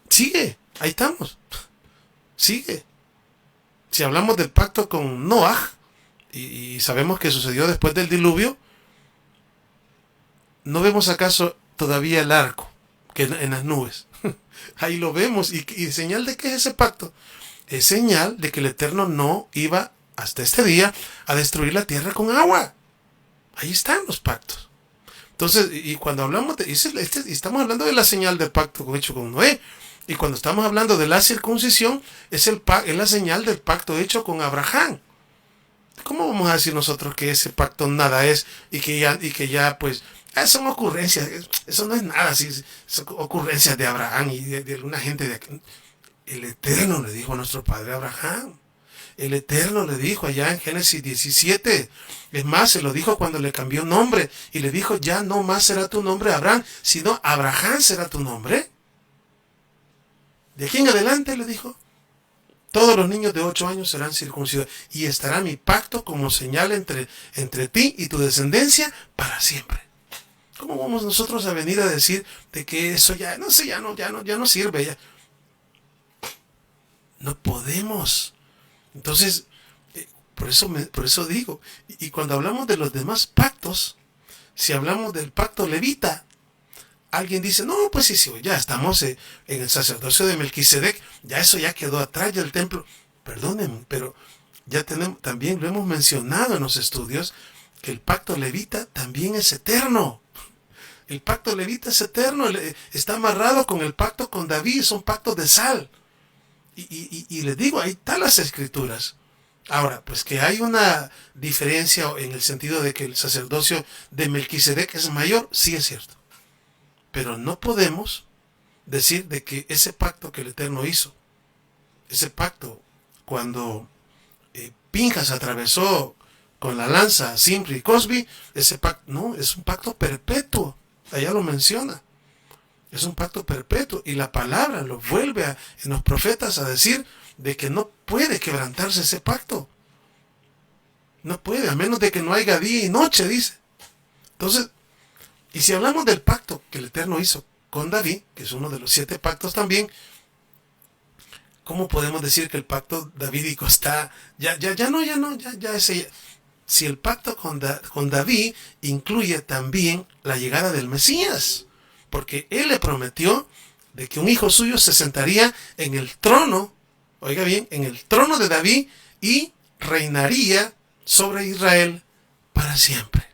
Sigue, ahí estamos. Sigue. Si hablamos del pacto con Noah, y sabemos que sucedió después del diluvio, ¿no vemos acaso todavía el arco que en las nubes? Ahí lo vemos. ¿Y señal de qué es ese pacto? Es señal de que el Eterno no iba hasta este día a destruir la tierra con agua. Ahí están los pactos. Entonces, y cuando hablamos estamos hablando de la señal del pacto hecho con Noé. Y cuando estamos hablando de la circuncisión, es la señal del pacto hecho con Abraham. ¿Cómo vamos a decir nosotros que ese pacto nada es y que ya pues son ocurrencias? Eso no es nada, sí, son ocurrencias de Abraham y de alguna gente de aquí. El Eterno le dijo a nuestro padre Abraham. El Eterno le dijo allá en Génesis 17. Es más, se lo dijo cuando le cambió nombre y le dijo, ya no más será tu nombre Abraham, sino Abraham será tu nombre. De aquí en adelante le dijo, todos los niños de 8 años serán circuncidados y estará mi pacto como señal entre ti y tu descendencia para siempre. ¿Cómo vamos nosotros a venir a decir de que eso ya no sé, ya no sirve? Ya? No podemos. Entonces, por eso digo, y cuando hablamos de los demás pactos, si hablamos del pacto levita, alguien dice, no, pues sí, ya estamos en el sacerdocio de Melquisedec, ya eso ya quedó atrás del templo. Perdónenme, pero ya tenemos, también lo hemos mencionado en los estudios, que el pacto levita también es eterno. El pacto levita es eterno, está amarrado con el pacto con David, son pactos de sal. Y les digo, ahí están las escrituras. Ahora, pues que hay una diferencia en el sentido de que el sacerdocio de Melquisedec es mayor, sí es cierto. Pero no podemos decir de que ese pacto que el Eterno hizo, ese pacto cuando Pinjas atravesó con la lanza a Simri y Cosbi, ese pacto, no, es un pacto perpetuo. Allá lo menciona. Es un pacto perpetuo y la palabra lo vuelve en los profetas a decir de que no puede quebrantarse ese pacto. No puede, a menos de que no haya día y noche, dice. Entonces, y si hablamos del pacto que el Eterno hizo con David, que es uno de los 7 pactos también, ¿cómo podemos decir que el pacto davídico está, ya ese, si el pacto con David incluye también la llegada del Mesías? Porque él le prometió de que un hijo suyo se sentaría en el trono, oiga bien, en el trono de David y reinaría sobre Israel para siempre.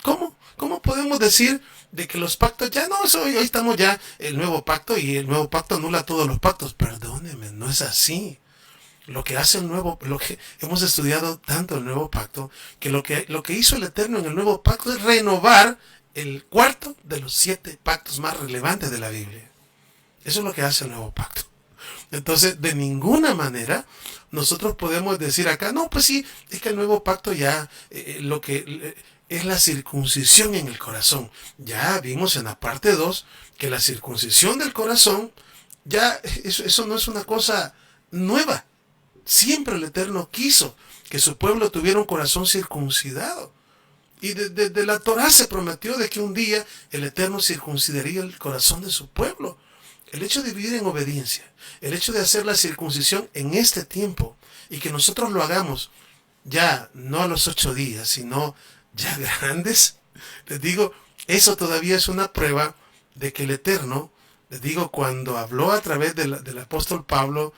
¿Cómo podemos decir de que los pactos ya no, hoy estamos ya el nuevo pacto y el nuevo pacto anula todos los pactos? Perdóneme, no es así. Lo que hace lo que hemos estudiado tanto el nuevo pacto, que lo que hizo el Eterno en el nuevo pacto es renovar el cuarto de los 7 pactos más relevantes de la Biblia. Eso es lo que hace el nuevo pacto. Entonces, de ninguna manera nosotros podemos decir acá, no, pues sí, es que el nuevo pacto ya lo que es la circuncisión en el corazón. Ya vimos en la parte 2 que la circuncisión del corazón, ya eso no es una cosa nueva. Siempre el Eterno quiso que su pueblo tuviera un corazón circuncidado. Y desde la Torá se prometió de que un día el Eterno circuncidaría el corazón de su pueblo. El hecho de vivir en obediencia, el hecho de hacer la circuncisión en este tiempo y que nosotros lo hagamos ya no a los 8 días, sino ya grandes, les digo, eso todavía es una prueba de que el Eterno, les digo, cuando habló a través del apóstol Pablo,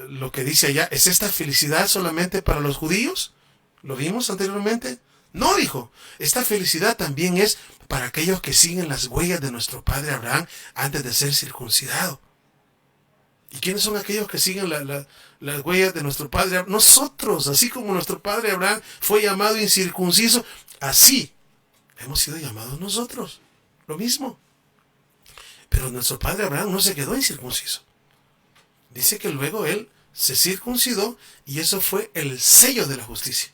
lo que dice allá, ¿es esta felicidad solamente para los judíos? ¿Lo vimos anteriormente? No, dijo, esta felicidad también es para aquellos que siguen las huellas de nuestro padre Abraham antes de ser circuncidado. ¿Y quiénes son aquellos que siguen las huellas de nuestro padre Abraham? Nosotros, así como nuestro padre Abraham fue llamado incircunciso, así hemos sido llamados nosotros. Lo mismo. Pero nuestro padre Abraham no se quedó incircunciso. Dice que luego él se circuncidó y eso fue el sello de la justicia.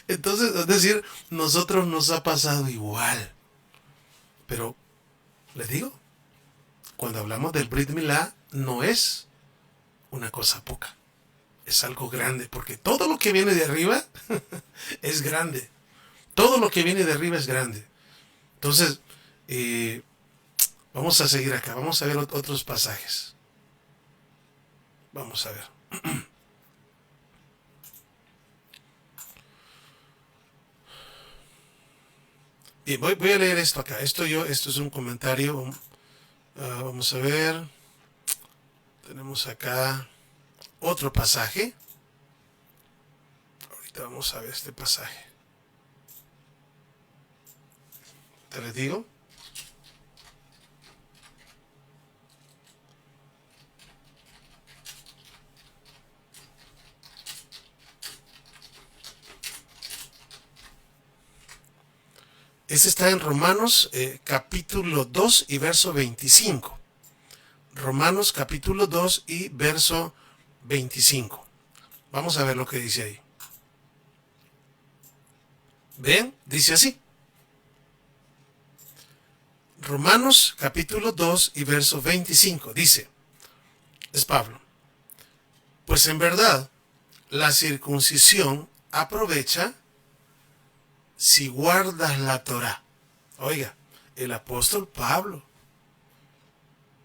Entonces, es decir, nosotros nos ha pasado igual. Pero, les digo, cuando hablamos del Brit Milá, no es una cosa poca. Es algo grande, porque todo lo que viene de arriba es grande. Todo lo que viene de arriba es grande. Entonces, vamos a seguir acá. Vamos a ver otros pasajes. Vamos a ver. Bien, voy a leer esto acá. Esto es un comentario. Vamos a ver. Tenemos acá otro pasaje. Ahorita vamos a ver este pasaje. ¿Te les digo? Ese está en Romanos capítulo 2 y verso 25. Romanos capítulo 2 y verso 25. Vamos a ver lo que dice ahí. ¿Ven? Dice así. Romanos capítulo 2 y verso 25. Dice, es Pablo, pues en verdad la circuncisión aprovecha si guardas la Torá. Oiga, el apóstol Pablo.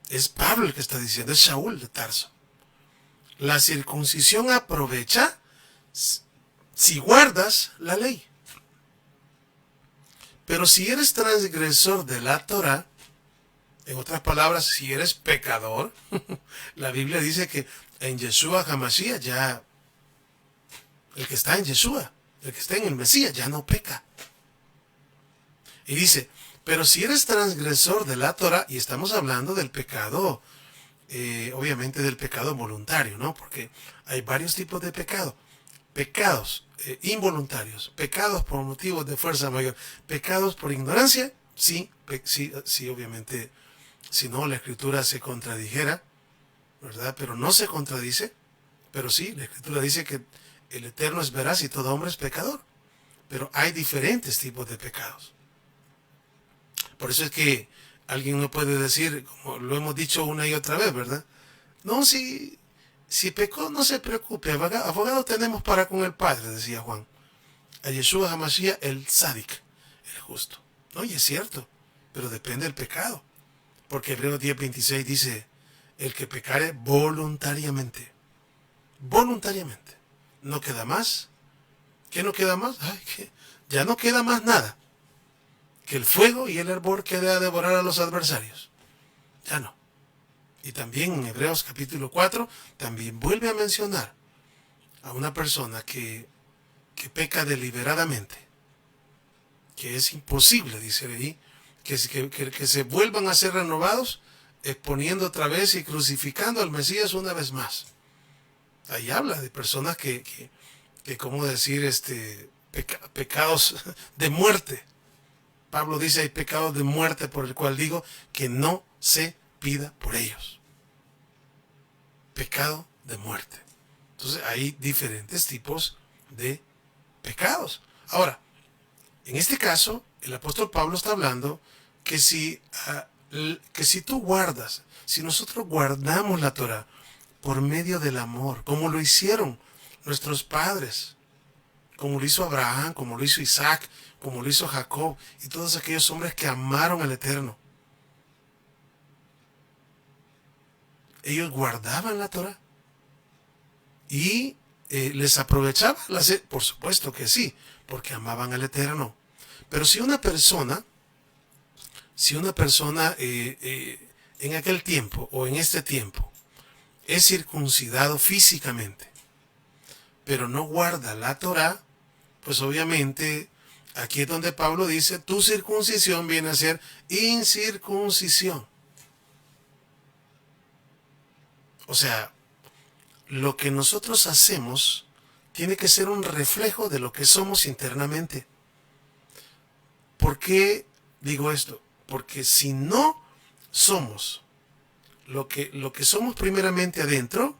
Es Pablo el que está diciendo, es Saúl de Tarso. La circuncisión aprovecha si guardas la ley. Pero si eres transgresor de la Torá, en otras palabras, si eres pecador, la Biblia dice que en Yeshua HaMashiach ya, el que está en Yeshua, el que está en el Mesías, ya no peca. Y dice, pero si eres transgresor de la Torá, y estamos hablando del pecado, obviamente del pecado voluntario, ¿no? Porque hay varios tipos de pecado. Pecados involuntarios, pecados por motivos de fuerza mayor, pecados por ignorancia, sí, obviamente, si no la Escritura se contradijera, ¿verdad? Pero no se contradice, pero sí, la Escritura dice que el Eterno es veraz y todo hombre es pecador, pero hay diferentes tipos de pecados. Por eso es que alguien no puede decir, como lo hemos dicho una y otra vez, ¿verdad? No, si pecó, no se preocupe, abogado tenemos para con el Padre, decía Juan. A Yeshua HaMashiach, el Tzadik, el justo. No, y es cierto, pero depende del pecado. Porque Hebreos 10:26 dice, el que pecare voluntariamente. Voluntariamente. No queda más. ¿Qué no queda más? Ay, que ya no queda más nada. Que el fuego y el hervor quede a devorar a los adversarios. Ya no. Y también en Hebreos capítulo 4, también vuelve a mencionar a una persona que peca deliberadamente, que es imposible, dice ahí, que se vuelvan a ser renovados, exponiendo otra vez y crucificando al Mesías una vez más. Ahí habla de personas que ¿cómo decir? Pecados de muerte. Pablo dice, hay pecados de muerte por el cual digo que no se pida por ellos. Pecado de muerte. Entonces hay diferentes tipos de pecados. Ahora, en este caso, el apóstol Pablo está hablando que si tú guardas, si nosotros guardamos la Torá por medio del amor, como lo hicieron nuestros padres, como lo hizo Abraham, como lo hizo Isaac, como lo hizo Jacob y todos aquellos hombres que amaron al Eterno. Ellos guardaban la Torá y les aprovechaba, por supuesto que sí, porque amaban al Eterno. Pero si una persona en aquel tiempo o en este tiempo es circuncidado físicamente, pero no guarda la Torá, pues obviamente aquí es donde Pablo dice, tu circuncisión viene a ser incircuncisión. O sea, lo que nosotros hacemos tiene que ser un reflejo de lo que somos internamente. ¿Por qué digo esto? Porque si no somos lo que somos primeramente adentro,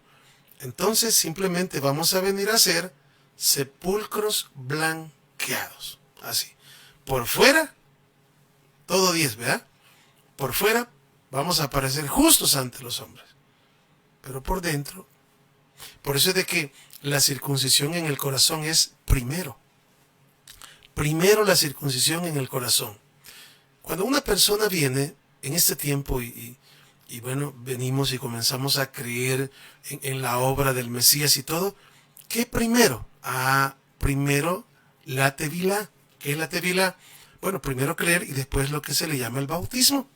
entonces simplemente vamos a venir a ser sepulcros blanqueados. Así. Por fuera, todo 10, ¿verdad? Por fuera vamos a parecer justos ante los hombres. Pero por dentro, por eso es de que la circuncisión en el corazón es primero. Primero la circuncisión en el corazón. Cuando una persona viene en este tiempo y bueno, venimos y comenzamos a creer en la obra del Mesías y todo, ¿qué primero? Primero la tevilá. ¿Qué es la tevilá? Bueno, primero creer y después lo que se le llama el bautismo.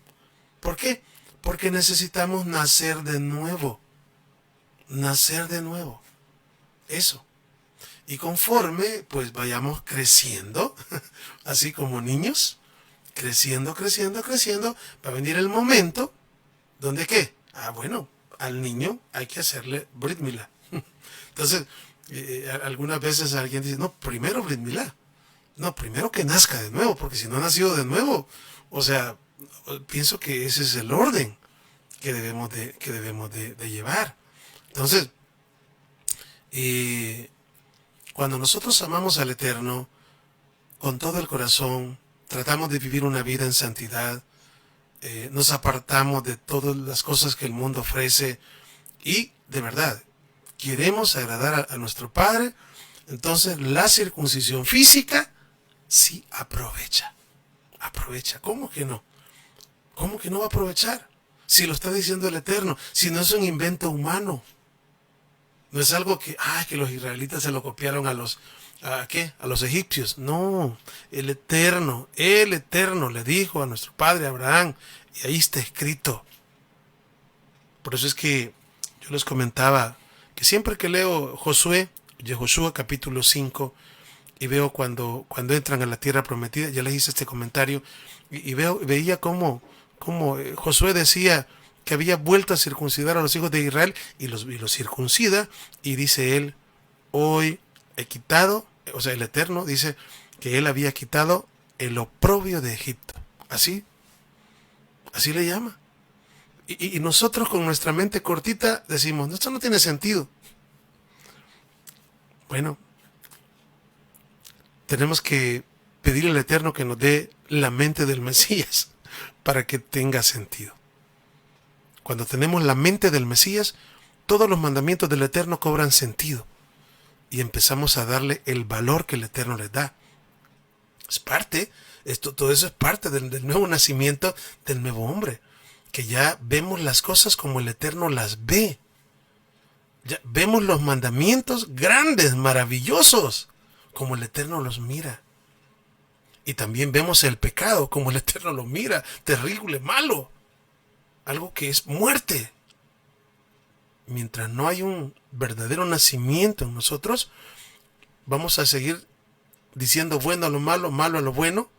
¿Por qué? Porque necesitamos nacer de nuevo. Nacer de nuevo. Eso. Y conforme pues vayamos creciendo, así como niños, creciendo, va a venir el momento donde ¿qué? Bueno, al niño hay que hacerle Brit Milá. Entonces, algunas veces alguien dice, no, primero Brit Milá. No, primero que nazca de nuevo, porque si no ha nacido de nuevo, o sea, pienso que ese es el orden que debemos de llevar. Entonces, cuando nosotros amamos al Eterno con todo el corazón, tratamos de vivir una vida en santidad, nos apartamos de todas las cosas que el mundo ofrece y, de verdad, queremos agradar a nuestro Padre, entonces la circuncisión física sí aprovecha. Aprovecha. ¿Cómo que no? ¿Cómo que no va a aprovechar? Si lo está diciendo el Eterno, si no es un invento humano. No es algo que los israelitas se lo copiaron a los egipcios. No, el Eterno le dijo a nuestro padre Abraham, y ahí está escrito. Por eso es que yo les comentaba que siempre que leo Josué capítulo 5, y veo cuando entran a la tierra prometida, ya les hice este comentario, y veía cómo Josué decía que había vuelto a circuncidar a los hijos de Israel, y los circuncida, y dice él, hoy he quitado, o sea, el Eterno dice que él había quitado el oprobio de Egipto. Así le llama. Y nosotros con nuestra mente cortita decimos, esto no tiene sentido. Bueno, tenemos que pedirle al Eterno que nos dé la mente del Mesías para que tenga sentido. Cuando tenemos la mente del Mesías, todos los mandamientos del Eterno cobran sentido y empezamos a darle el valor que el Eterno les da. Es parte, todo eso es parte del nuevo nacimiento del nuevo hombre, que ya vemos las cosas como el Eterno las ve. Ya vemos los mandamientos grandes, maravillosos, como el Eterno los mira. Y también vemos el pecado como el Eterno lo mira, terrible, malo, algo que es muerte. Mientras no hay un verdadero nacimiento en nosotros, vamos a seguir diciendo bueno a lo malo, malo a lo bueno,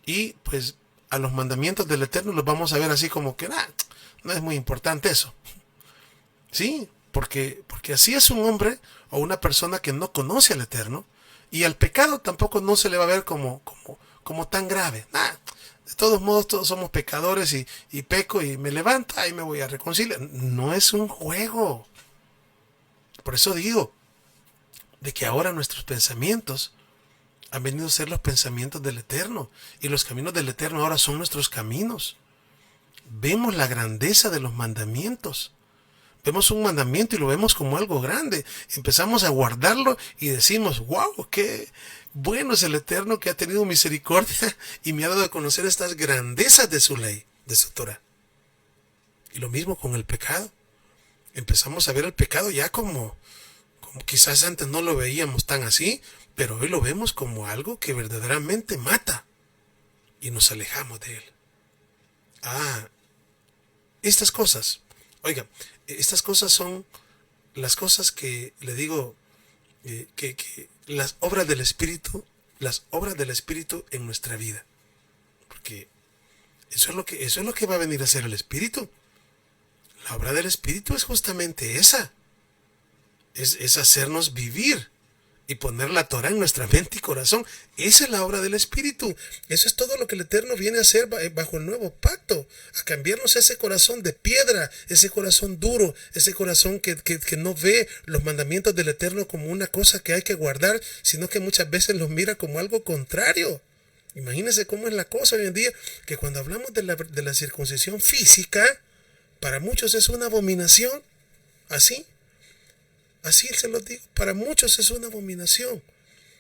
y pues a los mandamientos del Eterno los vamos a ver así como que no es muy importante eso. Sí, porque así es un hombre o una persona que no conoce al Eterno, y al pecado tampoco no se le va a ver como tan grave. De todos modos, todos somos pecadores y peco y me levanto y me voy a reconciliar. No es un juego. Por eso digo de que ahora nuestros pensamientos han venido a ser los pensamientos del Eterno, y los caminos del Eterno ahora son nuestros caminos. Vemos la grandeza de los mandamientos. Vemos un mandamiento y lo vemos como algo grande. Empezamos a guardarlo y decimos, wow, qué bueno es el Eterno que ha tenido misericordia y me ha dado a conocer estas grandezas de su ley, de su Torah. Y lo mismo con el pecado. Empezamos a ver el pecado ya como quizás antes no lo veíamos tan así, pero hoy lo vemos como algo que verdaderamente mata y nos alejamos de él. Estas cosas, oiga, estas cosas son las cosas que le digo, que las obras del Espíritu en nuestra vida. Porque eso es lo que va a venir a hacer el Espíritu. La obra del Espíritu es justamente esa. Es hacernos vivir y poner la Torah en nuestra mente y corazón. Esa es la obra del Espíritu. Eso es todo lo que el Eterno viene a hacer bajo el nuevo pacto, a cambiarnos ese corazón de piedra, ese corazón duro, ese corazón que no ve los mandamientos del Eterno como una cosa que hay que guardar, sino que muchas veces los mira como algo contrario. Imagínense cómo es la cosa hoy en día, que cuando hablamos de la circuncisión física, para muchos es una abominación. Así se lo digo, para muchos es una abominación.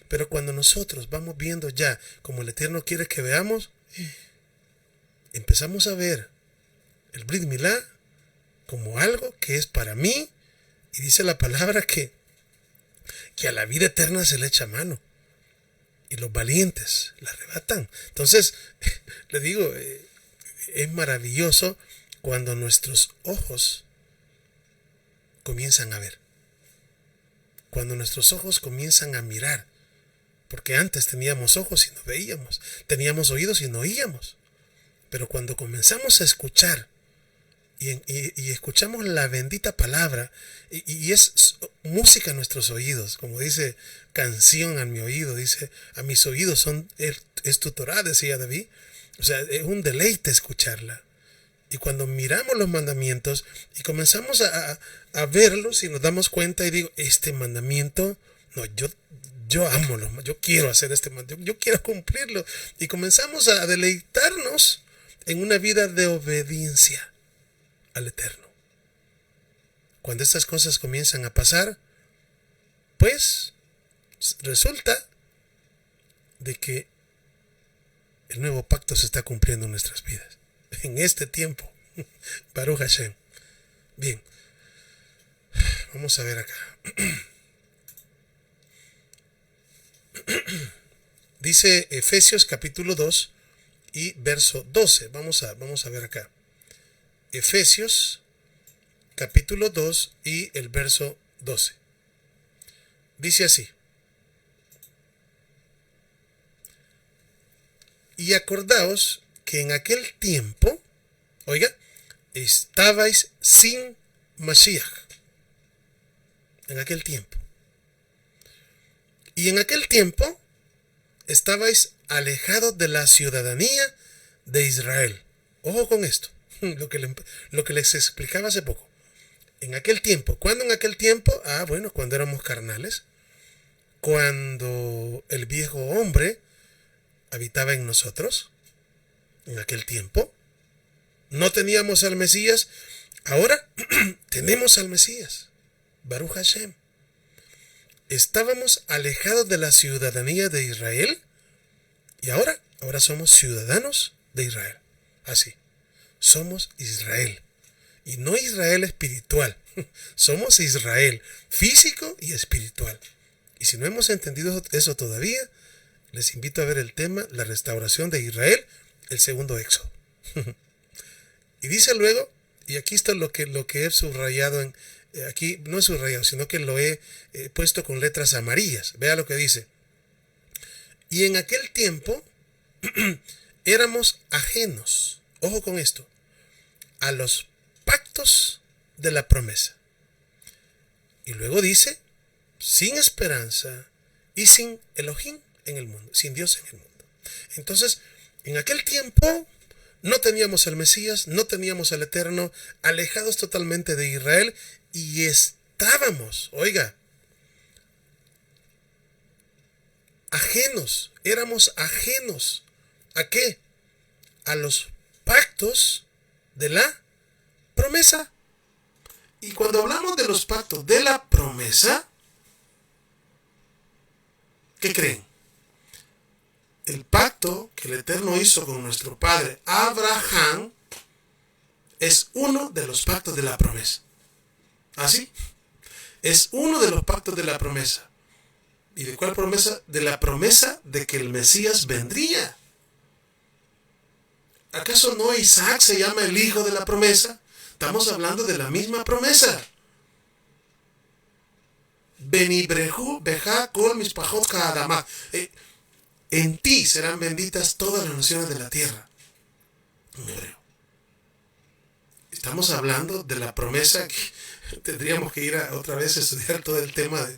Pero cuando nosotros vamos viendo ya como el Eterno quiere que veamos, empezamos a ver el Brit Milá como algo que es para mí, y dice la palabra que a la vida eterna se le echa mano y los valientes la arrebatan. Entonces, le digo, es maravilloso cuando nuestros ojos comienzan a ver. Cuando nuestros ojos comienzan a mirar, porque antes teníamos ojos y no veíamos, teníamos oídos y no oíamos, pero cuando comenzamos a escuchar y escuchamos la bendita palabra y es música en nuestros oídos, como dice, canción a mi oído, dice, a mis oídos es tu Torá, decía David. O sea, es un deleite escucharla. Y cuando miramos los mandamientos y comenzamos a verlos y nos damos cuenta y digo, este mandamiento, no, yo amo, yo quiero hacer este mandamiento, yo quiero cumplirlo. Y comenzamos a deleitarnos en una vida de obediencia al Eterno. Cuando estas cosas comienzan a pasar, pues resulta de que el nuevo pacto se está cumpliendo en nuestras vidas. En este tiempo. Baruch Hashem. Bien. Vamos a ver acá. Dice Efesios capítulo 2 y verso 12. Vamos a ver acá. Efesios capítulo 2 y el verso 12. Dice así. Y acordaos que en aquel tiempo, oiga, estabais sin Mashiach. En aquel tiempo. Y en aquel tiempo estabais alejados de la ciudadanía de Israel. Ojo con esto, lo que les explicaba hace poco. En aquel tiempo, ¿cuándo en aquel tiempo? Bueno, cuando éramos carnales, cuando el viejo hombre habitaba en nosotros, en aquel tiempo. No teníamos al Mesías, ahora tenemos al Mesías. Baruch Hashem. Estábamos alejados de la ciudadanía de Israel y ahora somos ciudadanos de Israel. Así, somos Israel. Y no Israel espiritual, somos Israel físico y espiritual. Y si no hemos entendido eso todavía, les invito a ver el tema, la restauración de Israel, el segundo éxodo. Y dice luego, y aquí está lo que he subrayado, aquí no es subrayado, sino que lo he puesto con letras amarillas. Vea lo que dice. Y en aquel tiempo éramos ajenos, ojo con esto, a los pactos de la promesa. Y luego dice, sin esperanza y sin Elohim en el mundo, sin Dios en el mundo. Entonces, en aquel tiempo no teníamos al Mesías, no teníamos al Eterno, alejados totalmente de Israel y estábamos, oiga, ajenos, éramos ajenos. ¿A qué? A los pactos de la promesa. Y cuando hablamos de los pactos de la promesa, ¿qué creen? El pacto que el Eterno hizo con nuestro padre Abraham es uno de los pactos de la promesa. ¿Así? Es uno de los pactos de la promesa. ¿Y de cuál promesa? De la promesa de que el Mesías vendría. ¿Acaso no Isaac se llama el hijo de la promesa? Estamos hablando de la misma promesa. Benibrehu beja kol mispachot ha'adama. En ti serán benditas todas las naciones de la tierra. En hebreo. Estamos hablando de la promesa que tendríamos que ir otra vez a estudiar todo el tema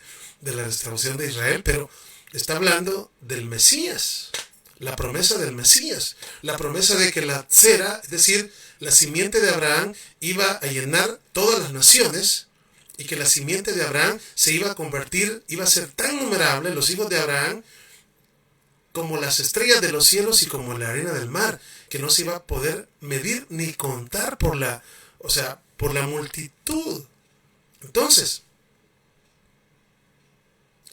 de la restauración de Israel, pero está hablando del Mesías, la promesa del Mesías, la promesa de que la tzera, es decir, la simiente de Abraham iba a llenar todas las naciones y que la simiente de Abraham se iba a convertir, iba a ser tan numerable, los hijos de Abraham, como las estrellas de los cielos y como la arena del mar, que no se iba a poder medir ni contar por la multitud. Entonces,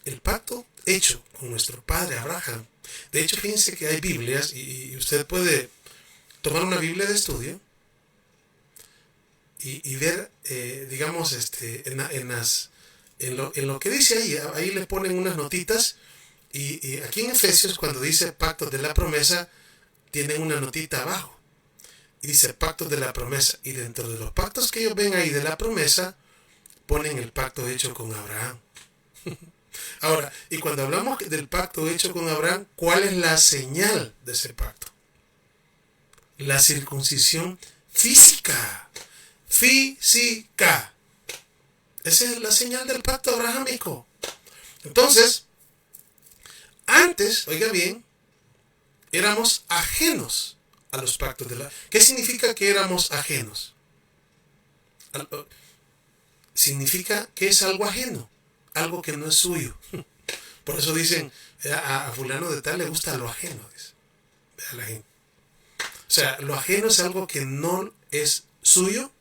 el pacto hecho con nuestro padre Abraham, de hecho fíjense que hay Biblias y usted puede tomar una Biblia de estudio y ver, digamos, en lo que dice ahí le ponen unas notitas. Y aquí en Efesios, cuando dice pactos de la promesa, tienen una notita abajo. Y dice pactos de la promesa. Y dentro de los pactos que ellos ven ahí de la promesa, ponen el pacto hecho con Abraham. Ahora, y cuando hablamos del pacto hecho con Abraham, ¿cuál es la señal de ese pacto? La circuncisión física. física. Esa es la señal del pacto abrahámico. Entonces, antes, oiga bien, éramos ajenos a los pactos de la... ¿Qué significa que éramos ajenos? Significa que es algo ajeno, algo que no es suyo. Por eso dicen, a fulano de tal le gusta lo ajeno. Vea la gente. O sea, lo ajeno es algo que no es suyo,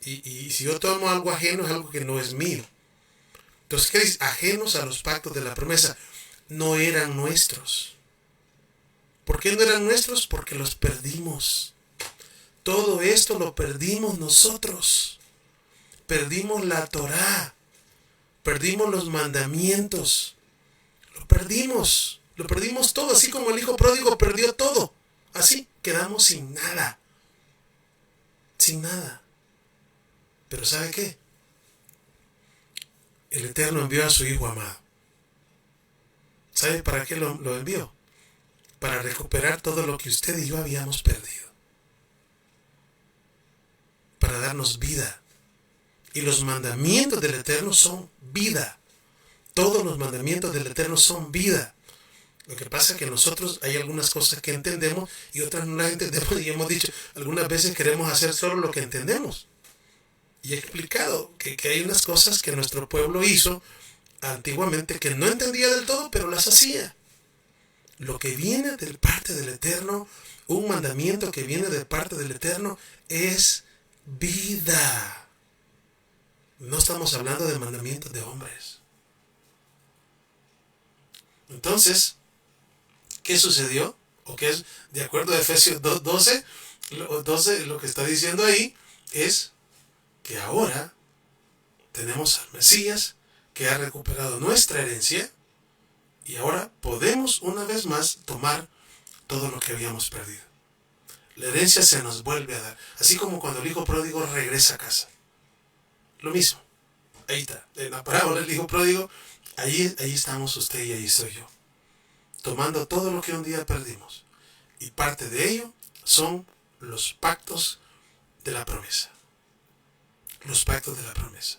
y si yo tomo algo ajeno es algo que no es mío. Entonces, ¿qué dice? Ajenos a los pactos de la promesa. No eran nuestros. ¿Por qué no eran nuestros? Porque los perdimos. Todo esto lo perdimos nosotros. Perdimos la Torá. Perdimos los mandamientos. Lo perdimos todo, así como el hijo pródigo perdió todo. Así quedamos sin nada. Sin nada. Pero ¿sabe qué? El Eterno envió a su Hijo amado. ¿Sabe para qué lo envió? Para recuperar todo lo que usted y yo habíamos perdido. Para darnos vida. Y los mandamientos del Eterno son vida. Todos los mandamientos del Eterno son vida. Lo que pasa es que nosotros hay algunas cosas que entendemos y otras no las entendemos, y hemos dicho, algunas veces queremos hacer solo lo que entendemos. Y he explicado que hay unas cosas que nuestro pueblo hizo antiguamente que no entendía del todo, pero las hacía. Lo que viene de parte del Eterno, un mandamiento que viene de parte del Eterno, es vida. No estamos hablando de mandamientos de hombres. Entonces, ¿qué sucedió? O que es, de acuerdo a Efesios 12, lo que está diciendo ahí es que ahora tenemos al Mesías que ha recuperado nuestra herencia y ahora podemos una vez más tomar todo lo que habíamos perdido. La herencia se nos vuelve a dar, así como cuando el hijo pródigo regresa a casa. Lo mismo, ahí está, en la parábola del hijo pródigo, ahí estamos usted y ahí estoy yo, tomando todo lo que un día perdimos. Y parte de ello son los pactos de la promesa. Los pactos de la promesa.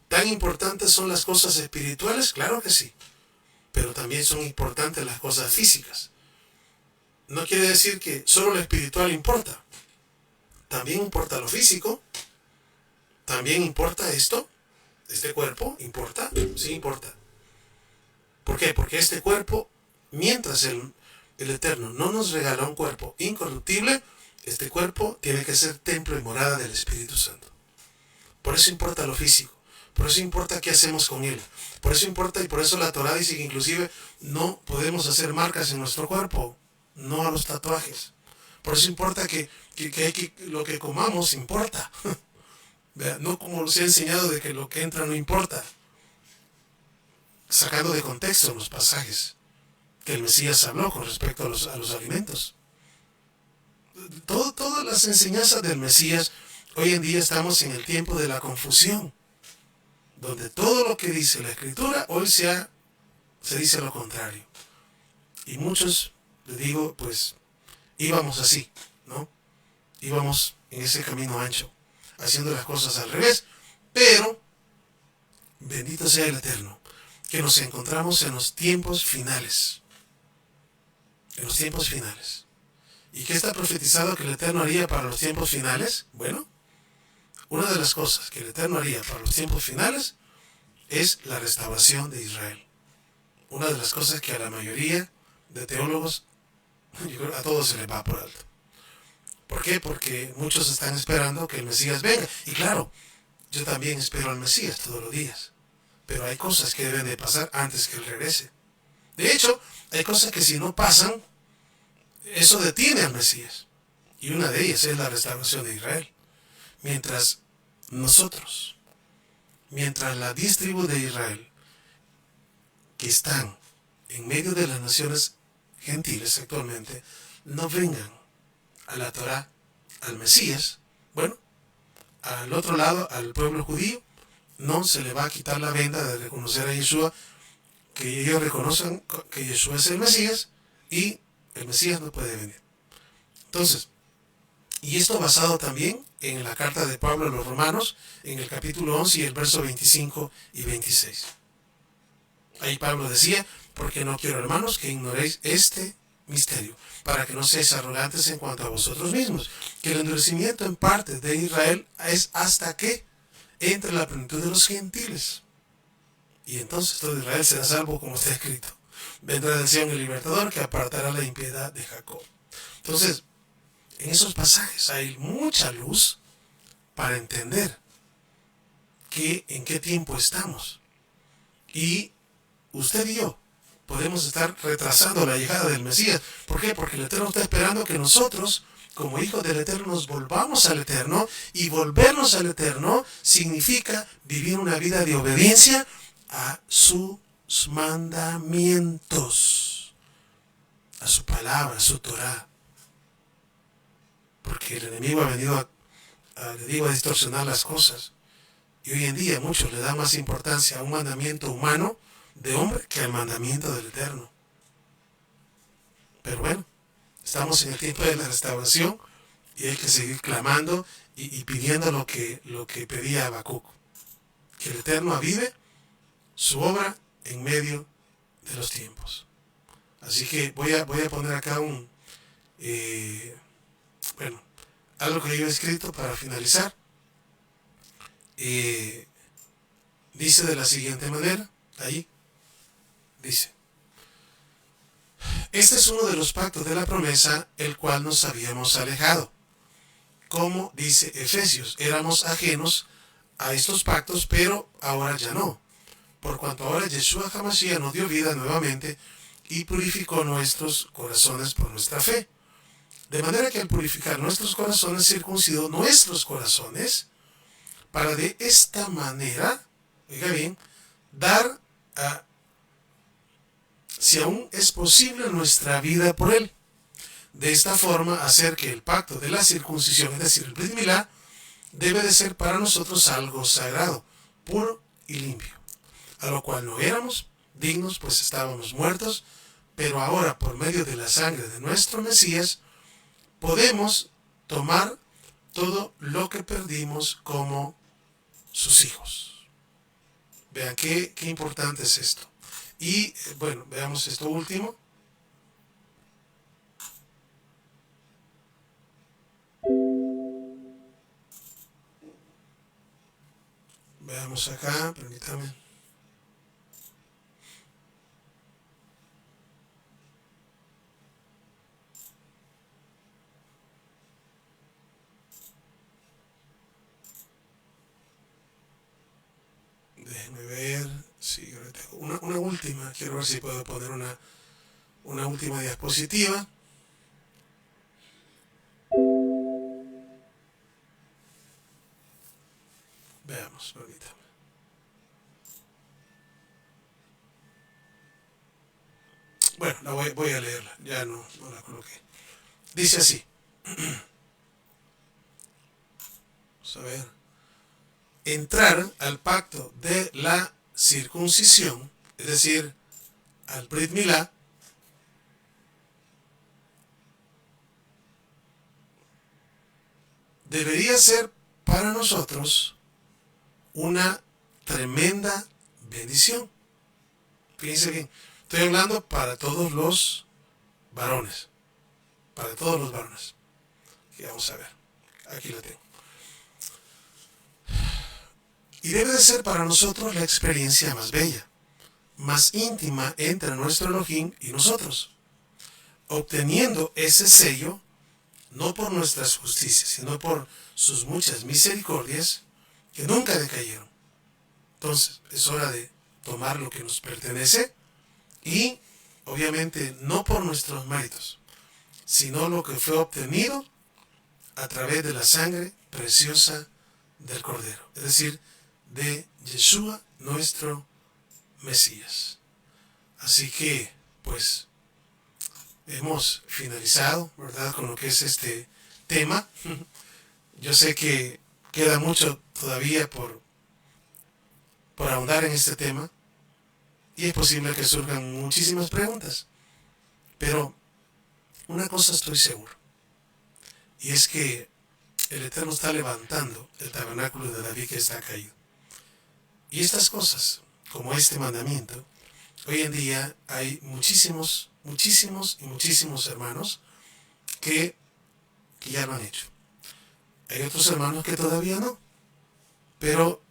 ¿Tan importantes son las cosas espirituales? Claro que sí. Pero también son importantes las cosas físicas. No quiere decir que solo lo espiritual importa. También importa lo físico. También importa esto. Este cuerpo importa. Sí importa. ¿Por qué? Porque este cuerpo, mientras el Eterno no nos regaló un cuerpo incorruptible, este cuerpo tiene que ser templo y morada del Espíritu Santo. Por eso importa lo físico. Por eso importa qué hacemos con él. Por eso importa, y por eso la Torá dice que inclusive no podemos hacer marcas en nuestro cuerpo. No a los tatuajes. Por eso importa que lo que comamos importa. No como se ha enseñado de que lo que entra no importa. Sacando de contexto los pasajes que el Mesías habló con respecto a los alimentos. Todas las enseñanzas del Mesías, hoy en día estamos en el tiempo de la confusión, donde todo lo que dice la Escritura hoy se dice lo contrario. Y muchos, les digo, pues íbamos así, ¿no? Íbamos en ese camino ancho, haciendo las cosas al revés, pero bendito sea el Eterno, que nos encontramos en los tiempos finales. En los tiempos finales. ¿Y qué está profetizado que el Eterno haría para los tiempos finales? Bueno, una de las cosas que el Eterno haría para los tiempos finales es la restauración de Israel. Una de las cosas que a la mayoría de teólogos, yo creo, a todos se les va por alto. ¿Por qué? Porque muchos están esperando que el Mesías venga. Y claro, yo también espero al Mesías todos los días. Pero hay cosas que deben de pasar antes que Él regrese. De hecho, hay cosas que si no pasan, eso detiene al Mesías. Y una de ellas es la restauración de Israel. Mientras la 10 tribus de Israel, que están en medio de las naciones gentiles actualmente, no vengan a la Torá, al Mesías, bueno, al otro lado, al pueblo judío, no se le va a quitar la venda de reconocer a Yeshua, que ellos reconozcan que Yeshua es el Mesías y el Mesías no puede venir. Entonces, Y esto basado también en la carta de Pablo a los Romanos, en el capítulo 11 y el verso 25 y 26. Ahí Pablo decía, porque no quiero, hermanos, que ignoréis este misterio, para que no seáis arrogantes en cuanto a vosotros mismos, que el endurecimiento en parte de Israel es hasta que entre la plenitud de los gentiles. Y entonces todo Israel será salvo, como está escrito. Vendrá de Sion el libertador que apartará la impiedad de Jacob. Entonces, en esos pasajes hay mucha luz para entender en qué tiempo estamos. Y usted y yo podemos estar retrasando la llegada del Mesías. ¿Por qué? Porque el Eterno está esperando que nosotros, como hijos del Eterno, nos volvamos al Eterno. Y volvernos al Eterno significa vivir una vida de obediencia a sus mandamientos, a su palabra, a su Torah. Porque el enemigo ha venido a distorsionar las cosas. Y hoy en día muchos le dan más importancia a un mandamiento humano de hombre que al mandamiento del Eterno. Pero bueno, estamos en el tiempo de la restauración y hay que seguir clamando y pidiendo lo que pedía Habacuc, que el Eterno avive su obra en medio de los tiempos. Así que voy a poner acá algo que yo he escrito para finalizar. Dice de la siguiente manera, ahí dice: este es uno de los pactos de la promesa, el cual nos habíamos alejado. Como dice Efesios, éramos ajenos a estos pactos, pero ahora ya no. Por cuanto ahora Yeshua HaMashiach nos dio vida nuevamente y purificó nuestros corazones por nuestra fe. De manera que al purificar nuestros corazones, circuncidó nuestros corazones, para de esta manera, oiga bien, dar si aún es posible, nuestra vida por él. De esta forma, hacer que el pacto de la circuncisión, es decir, el Brit Milá, debe de ser para nosotros algo sagrado, puro y limpio, a lo cual no éramos dignos, pues estábamos muertos, pero ahora, por medio de la sangre de nuestro Mesías, podemos tomar todo lo que perdimos como sus hijos. Vean qué importante es esto. Y bueno, veamos esto último. Veamos acá, permítame. Déjenme ver. Sí, ahora tengo una última. Quiero ver si puedo poner una última diapositiva. Veamos, permítame. Bueno, la voy a leerla. Ya no la coloqué. Dice así. Vamos a ver. Entrar al pacto de la circuncisión, es decir, al Brit Milá, debería ser para nosotros una tremenda bendición. Fíjense bien, estoy hablando para todos los varones, para todos los varones. Aquí vamos a ver, aquí lo tengo. Y debe de ser para nosotros la experiencia más bella, más íntima entre nuestro Elohim y nosotros, obteniendo ese sello no por nuestras justicias, sino por sus muchas misericordias que nunca decayeron. Entonces, es hora de tomar lo que nos pertenece y, obviamente, no por nuestros méritos, sino lo que fue obtenido a través de la sangre preciosa del Cordero, es decir, de Yeshua, nuestro Mesías. Así que, pues, hemos finalizado, ¿verdad?, con lo que es este tema. Yo sé que queda mucho todavía por ahondar en este tema y es posible que surjan muchísimas preguntas, pero una cosa estoy seguro, y es que el Eterno está levantando el tabernáculo de David que está caído. Y estas cosas, como este mandamiento, hoy en día hay muchísimos hermanos que ya lo han hecho. Hay otros hermanos que todavía no. Pero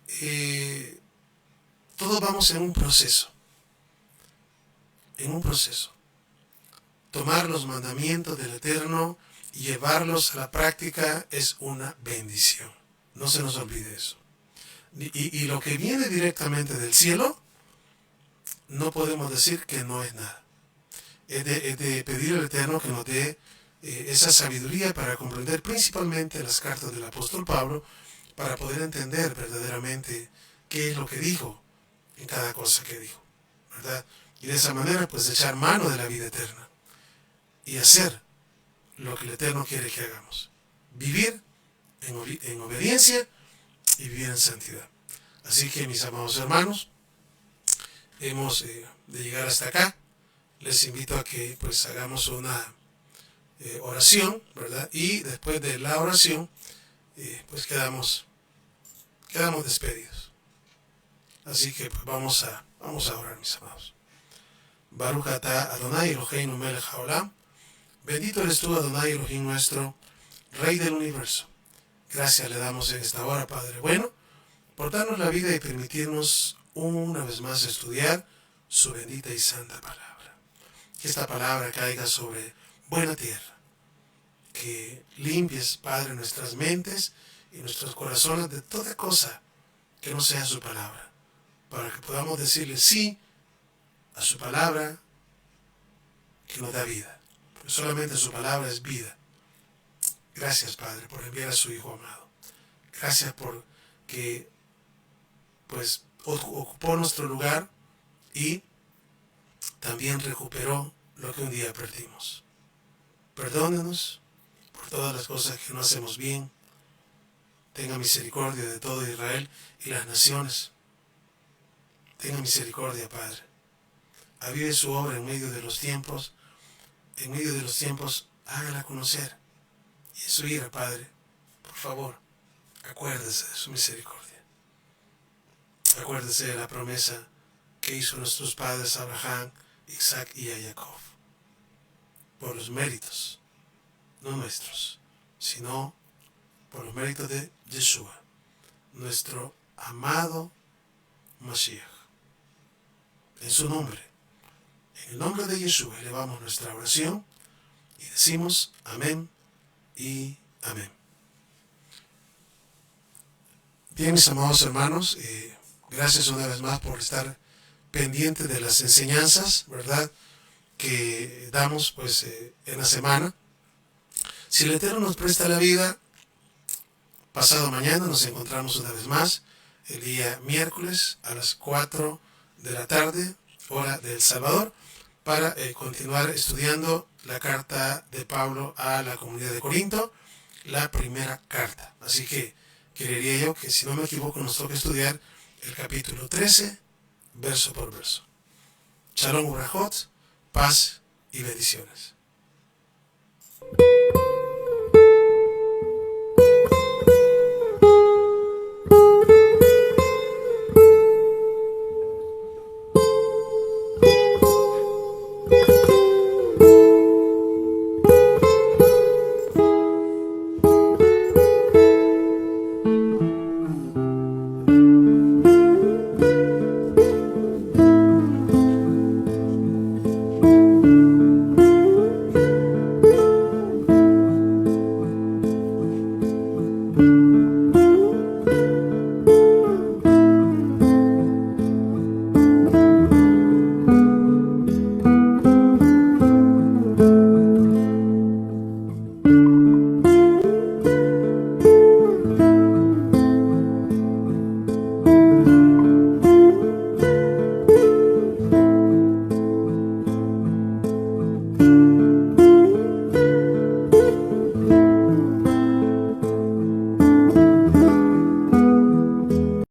todos vamos en un proceso. Tomar los mandamientos del Eterno y llevarlos a la práctica es una bendición. No se nos olvide eso. Y lo que viene directamente del cielo, no podemos decir que no es nada. Es de pedir al Eterno que nos dé esa sabiduría para comprender principalmente las cartas del apóstol Pablo, para poder entender verdaderamente qué es lo que dijo en cada cosa que dijo, ¿verdad? Y de esa manera, pues, echar mano de la vida eterna y hacer lo que el Eterno quiere que hagamos. Vivir en obediencia y vivir en santidad. Así que, mis amados hermanos, hemos de llegar hasta acá. Les invito a que, pues, hagamos una oración, ¿verdad? Y después de la oración, pues quedamos despedidos. Así que pues vamos a orar, mis amados. Baruch atah Adonai Eloheinu melech haolam. Bendito eres tú, Adonai Elohim nuestro, Rey del universo. Gracias le damos en esta hora, Padre bueno, por darnos la vida y permitirnos una vez más estudiar su bendita y santa palabra. Que esta palabra caiga sobre buena tierra. Que limpies, Padre, nuestras mentes y nuestros corazones de toda cosa que no sea su palabra, para que podamos decirle sí a su palabra que nos da vida, porque solamente su palabra es vida. Gracias, Padre, por enviar a su Hijo amado. Gracias por que pues ocupó nuestro lugar y también recuperó lo que un día perdimos. Perdónenos por todas las cosas que no hacemos bien. Tenga misericordia de todo Israel y las naciones. Tenga misericordia, Padre. Avive su obra en medio de los tiempos. En medio de los tiempos, hágala conocer. Y en su ira, Padre, por favor, acuérdese de su misericordia. Acuérdese de la promesa que hizo nuestros padres Abraham, Isaac y a Jacob. Por los méritos, no nuestros, sino por los méritos de Yeshua, nuestro amado Mashiach. En su nombre, en el nombre de Yeshua, elevamos nuestra oración y decimos amén y amén. Bien, mis amados hermanos, gracias una vez más por estar pendientes de las enseñanzas, ¿verdad?, que damos pues en la semana. Si el Eterno nos presta la vida, pasado mañana nos encontramos una vez más, el día miércoles a las 4 de la tarde, hora de El Salvador, para continuar estudiando la carta de Pablo a la comunidad de Corinto, la primera carta. Así que creería yo que, si no me equivoco, nos toca estudiar el capítulo 13, verso por verso. Shalom Urajot, paz y bendiciones.